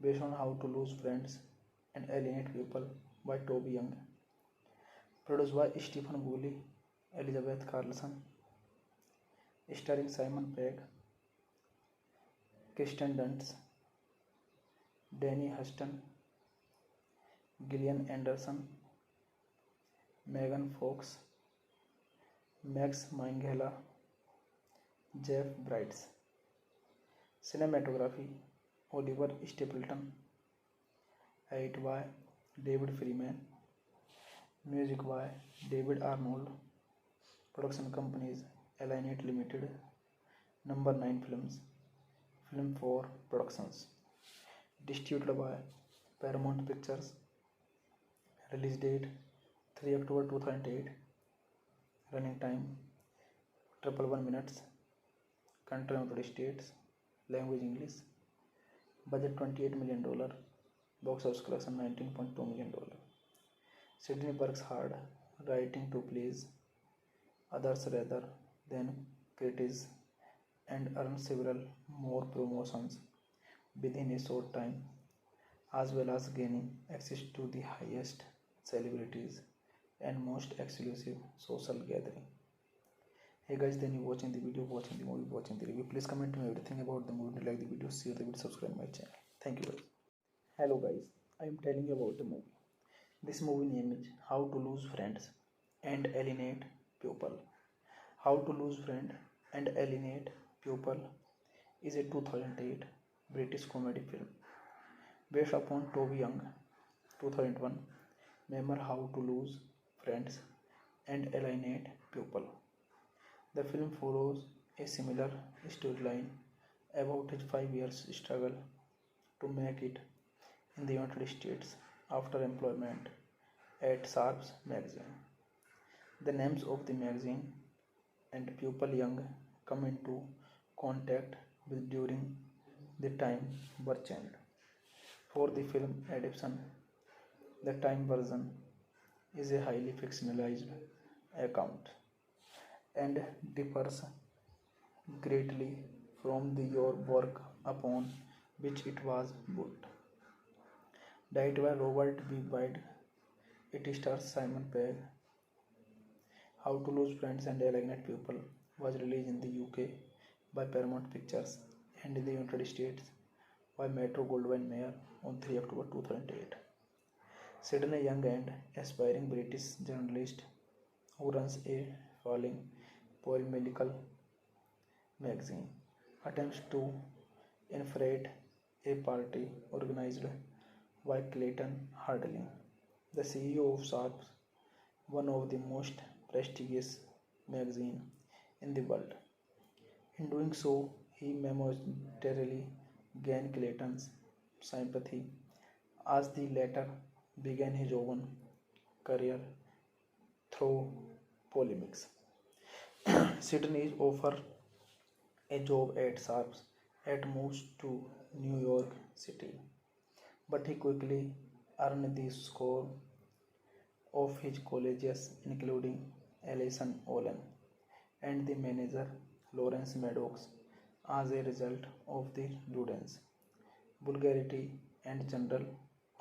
[SPEAKER 1] based on How to Lose Friends and Alienate People by Toby Young, produced by Stephen Woolley, Elizabeth Carlson, starring Simon Pegg, Kirsten Dunst, Danny Huston, Gillian Anderson, Megan Fox, Max Minghella, Jeff Bridges. Cinematography Oliver Stapleton. Edit by David Freeman. Music by David Arnold. Production companies Alienate Limited, Number 9 Films, Film 4 Productions. Distributed by Paramount Pictures. Release date 3 October 2008. Running time 111 minutes. Country United States. Language English. Budget $28 million. Box office collection $19.2 million. Sidney works hard writing to please others rather than critics and earns several more promotions within a short time, as well as gaining access to the highest celebrities and most exclusive social gathering. Hey guys, then you watching the video, watching the movie, watching the review. Please comment me everything about the movie. Like the video, share the video, subscribe my channel. Thank you guys. Hello guys, I am telling you about the movie. This movie name is How to Lose Friends and Alienate People. How to Lose Friend and Alienate People is a 2008 British comedy film based upon Toby Young 2001 memoir How to Lose Friends and Alienate People. The film follows a similar storyline about his 5 years struggle to make it in the United States after employment at Sharps magazine. The names of the magazine and people Young come into contact with during the time were changed. For the film adaptation, the time version is a highly fictionalized account and differs greatly from the your work upon which it was built. Directed by Robert B. Wide, it stars Simon Pegg. How to Lose Friends and Alienate People was released in the UK by Paramount Pictures and in the United States by Metro Goldwyn Mayer on 3 October 2008. Sydney Young, an aspiring British journalist who runs a falling polemical magazine, attempts to infiltrate a party organized by Clayton Harding, the CEO of Sharp, one of the most prestigious magazines in the world. In doing so, he momentarily gained Clayton's sympathy as the latter began his own career through polemics. Sydney is offered a job at Sharps and moves to New York City, but he quickly earned the score of his colleagues, including Alison Olin and the manager Lawrence Maddox, as a result of the rudeness, vulgarity, and general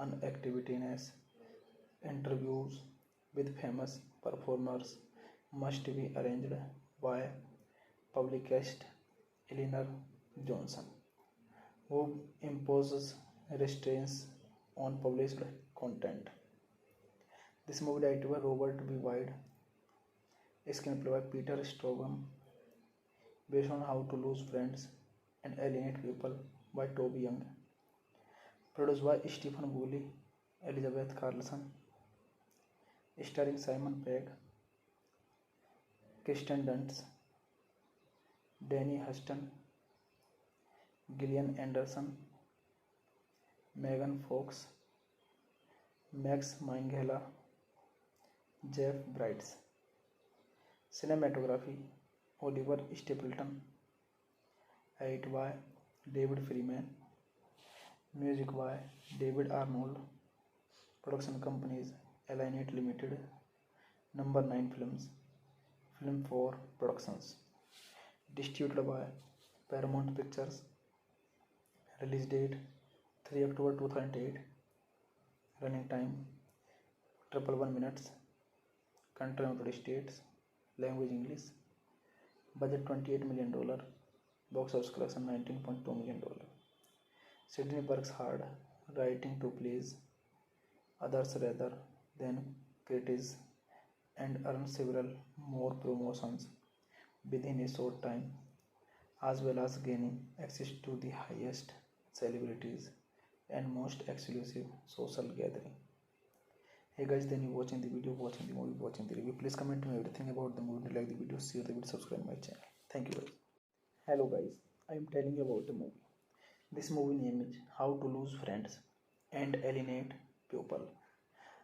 [SPEAKER 1] inactiveness. Interviews with famous performers must be arranged by publicist Eleanor Johnson, who imposes restraints on published content. This movie directed by Robert B. Wide, screenplay by Peter Strogom, based on How to Lose Friends and Alienate People by Toby Young, produced by Stephen Woolley, Elizabeth Carlson, starring Simon Pegg, Kirsten Dunst, Danny Huston, Gillian Anderson, Megan Fox, Max Minghella, Jeff Bridges. Cinematography Oliver Stapleton. Edit by David Freeman. Music by David Arnold. Production companies Alienate Limited. Number 9 Films. Film 4 Productions. Distributed by Paramount Pictures. Release date 3 October 2008. Running time 111 minutes. Country United States. Language English. Budget $28 million. Box office collection $19.2 million. Sydney works hard writing to please others rather than critics and earns several more promotions within a short time, as well as gaining access to the highest celebrities and most exclusive social gathering. Hey guys, then you watching the video, watching the movie, watching the review. Please comment me everything about the movie. Like the video, share the video, subscribe my channel. Thank you guys. Hello guys, I am telling you about a movie. This movie name is How to Lose Friends and Alienate People.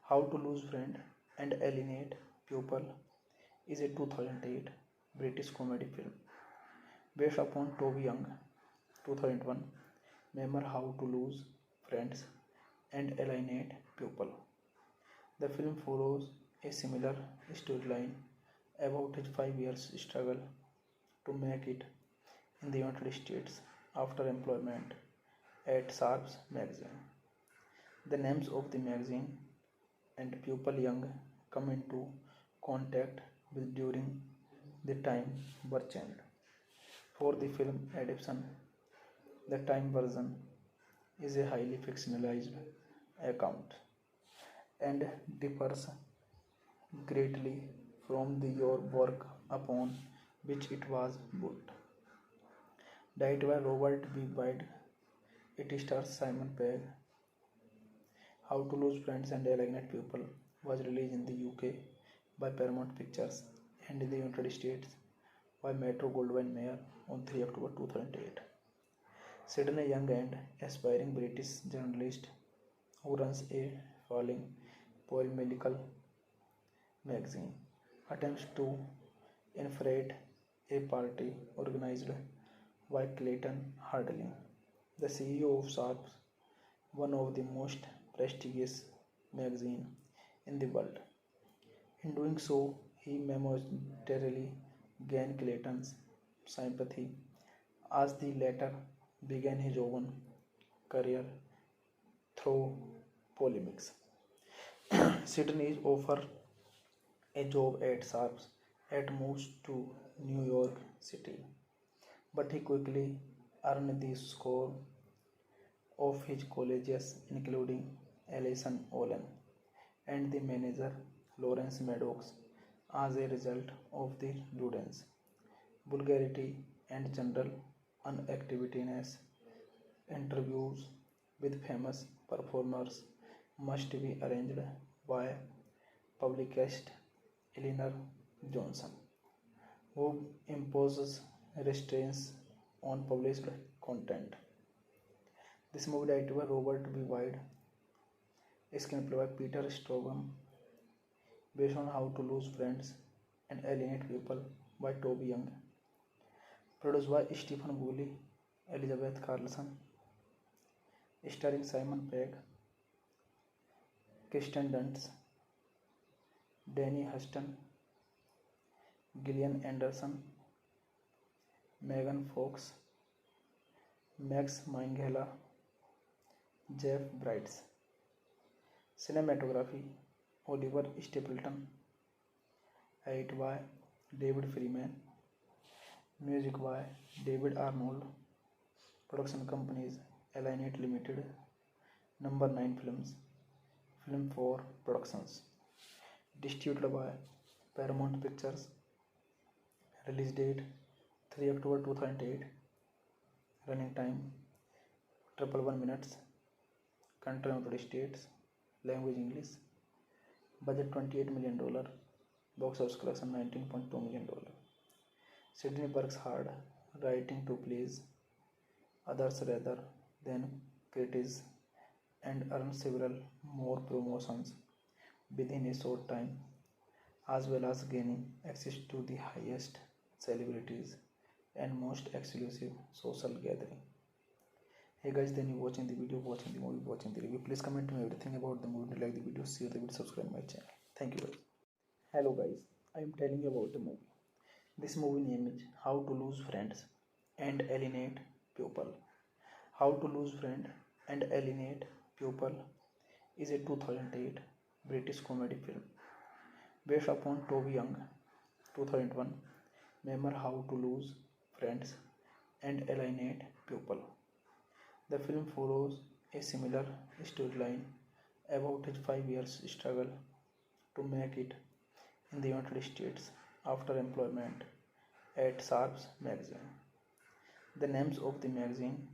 [SPEAKER 1] How to Lose Friend and Alienate People is a 2008 British comedy film based upon Toby Young 2001 memoir How to Lose Friends and Alienate People. The film follows a similar storyline about his 5 years struggle to make it in the United States after employment at Sharps magazine. The names of the magazine and people Young come into contact with during the time were changed. For the film adaptation, the time version is a highly fictionalized account and differs greatly from the your work upon which it was built. Directed by Robert B. Wade, it stars Simon Pegg. How to Lose Friends and Alienate People was released in the UK by Paramount Pictures and in the United States by Metro Goldwyn Mayer on 3 October 2008. Sid, a young and aspiring British journalist who runs a falling polemical magazine, attempts to infiltrate a party organized by Clayton Harding, the CEO of Sharp, one of the most prestigious magazines in the world. In doing so, he momentarily gained Clayton's sympathy as the latter began his own career through polemics. Sydney is offered a job at Sharps and moves to New York City, but he quickly earned the score of his colleagues, including Alison Olin and the manager Lawrence Maddox, as a result of the rudeness, vulgarity, and general unactiveness. Interviews with famous performers must be arranged by publicist Eleanor Johnson, who imposes restraints on published content. This movie directed by Robert B. Wade, screenplay by Peter Strogom, based on How to Lose Friends and Alienate People by Toby Young, produced by Stephen Woolley, Elizabeth Carlson, starring Simon Pegg, Kirsten Dunst, Danny Huston, Gillian Anderson, Megan Fox, Max Minghella, Jeff Bridges. Cinematography Oliver Stapleton, edited by David Freeman, music by David Arnold, production companies Alienate Limited, Number 9 Films, Film 4 Productions, distributed by Paramount Pictures, release date 3 October 2008, running time 111 minutes, country United States, language English, budget $28 million, box office collection $19.2 million. Sydney works hard writing to please others rather than critics and earns several more promotions within a short time, as well as gaining access to the highest celebrities and most exclusive social gathering. Hey guys, then you watching the video, watching the movie, watching the review. Please comment me everything about the movie. Like the video, share the video, subscribe my channel. Thank you guys. Hello guys, I am telling you about a movie. This movie name is How to Lose Friends and Alienate People. How to Lose Friend and Alienate People is a 2008 British comedy film based upon Toby Young 2001 memoir How to Lose Friends and Alienate People. The film follows a similar storyline about his 5 years struggle to make it in the United States after employment at Sharps magazine. The names of the magazine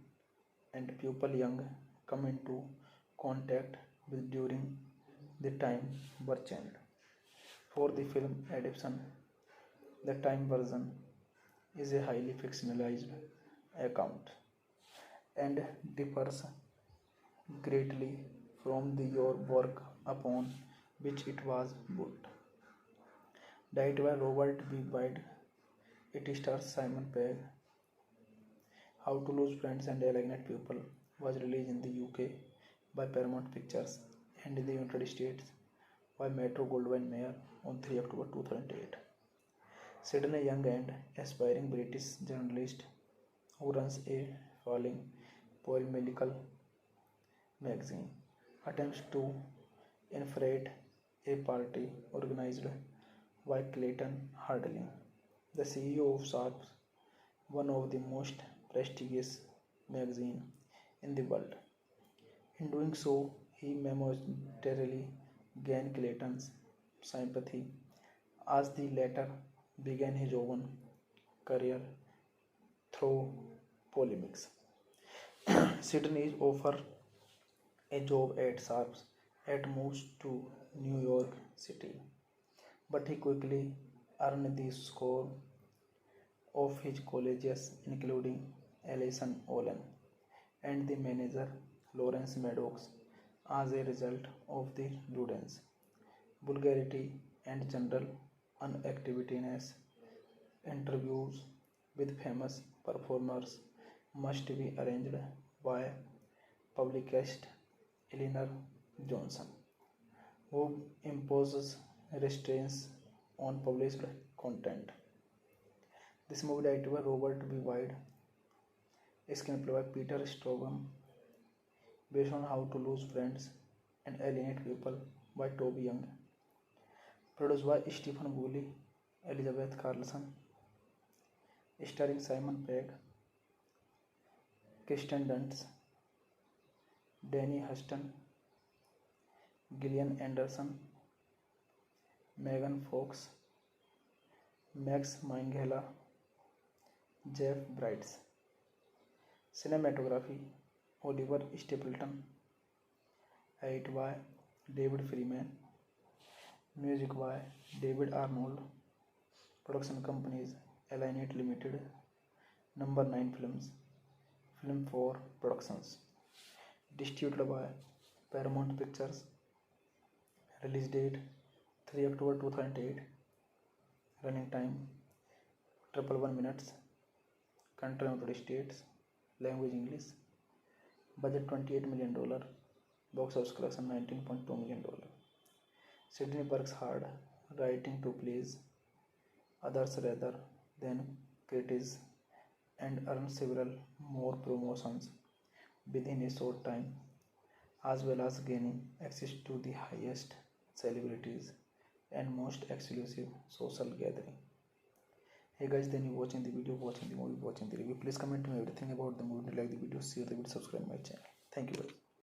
[SPEAKER 1] and people Young come into contact with during the time were changed. For the film adaptation, the time version is a highly fictionalized account and differs greatly from your work upon which it was built. Directed by Robert B. Wade, it stars Simon Pegg. How to Lose Friends and Alienate People was released in the UK by Paramount Pictures and in the United States by Metro Goldwyn Mayer on 3 October 2008. Set a young and aspiring British journalist who runs a falling polemical magazine attempts to infiltrate a party organized by Clayton Harding, the CEO of Sharp, one of the most prestigious magazines in the world. In doing so, he momentarily gained Clayton's sympathy as the latter began his own career through polemics. Sydney is offered a job at Sharps and moves to New York City, but he quickly earned the score of his colleagues, including Alison Olin and the manager Lawrence Maddox, as a result of the rudeness, vulgarity, and general inactiveness. Interviews with famous performers must be arranged by publicist Eleanor Johnson, who imposes restraints on published content. This movie directed by Robert B. Wade, screenplay by Peter Straugham, based on How to Lose Friends and Alienate People by Toby Young, produced by Stephen Woolley, Elizabeth Carlson, starring Simon Pegg, Kirsten Dunst, Danny Huston, Gillian Anderson, Megan Fox, Max Minghella, Jeff Bridges. Cinematography Oliver Stapleton, edited by David Freeman, music by David Arnold, production companies Alienate Limited, Number 9 Films, Film 4 Productions, distributed by Paramount Pictures, release date 3 October 2008, running time 111 minutes, country United States, language English, budget $28 million, box office collection $19.2 million. Sydney works hard writing to please others rather than critics and earns several more promotions within a short time, as well as gaining access to the highest celebrities and most exclusive social gathering. Hey guys, then you watching the video, watching the movie, watching the review. Please comment me everything about the movie. Like the video, share the video, subscribe my channel. Thank you guys.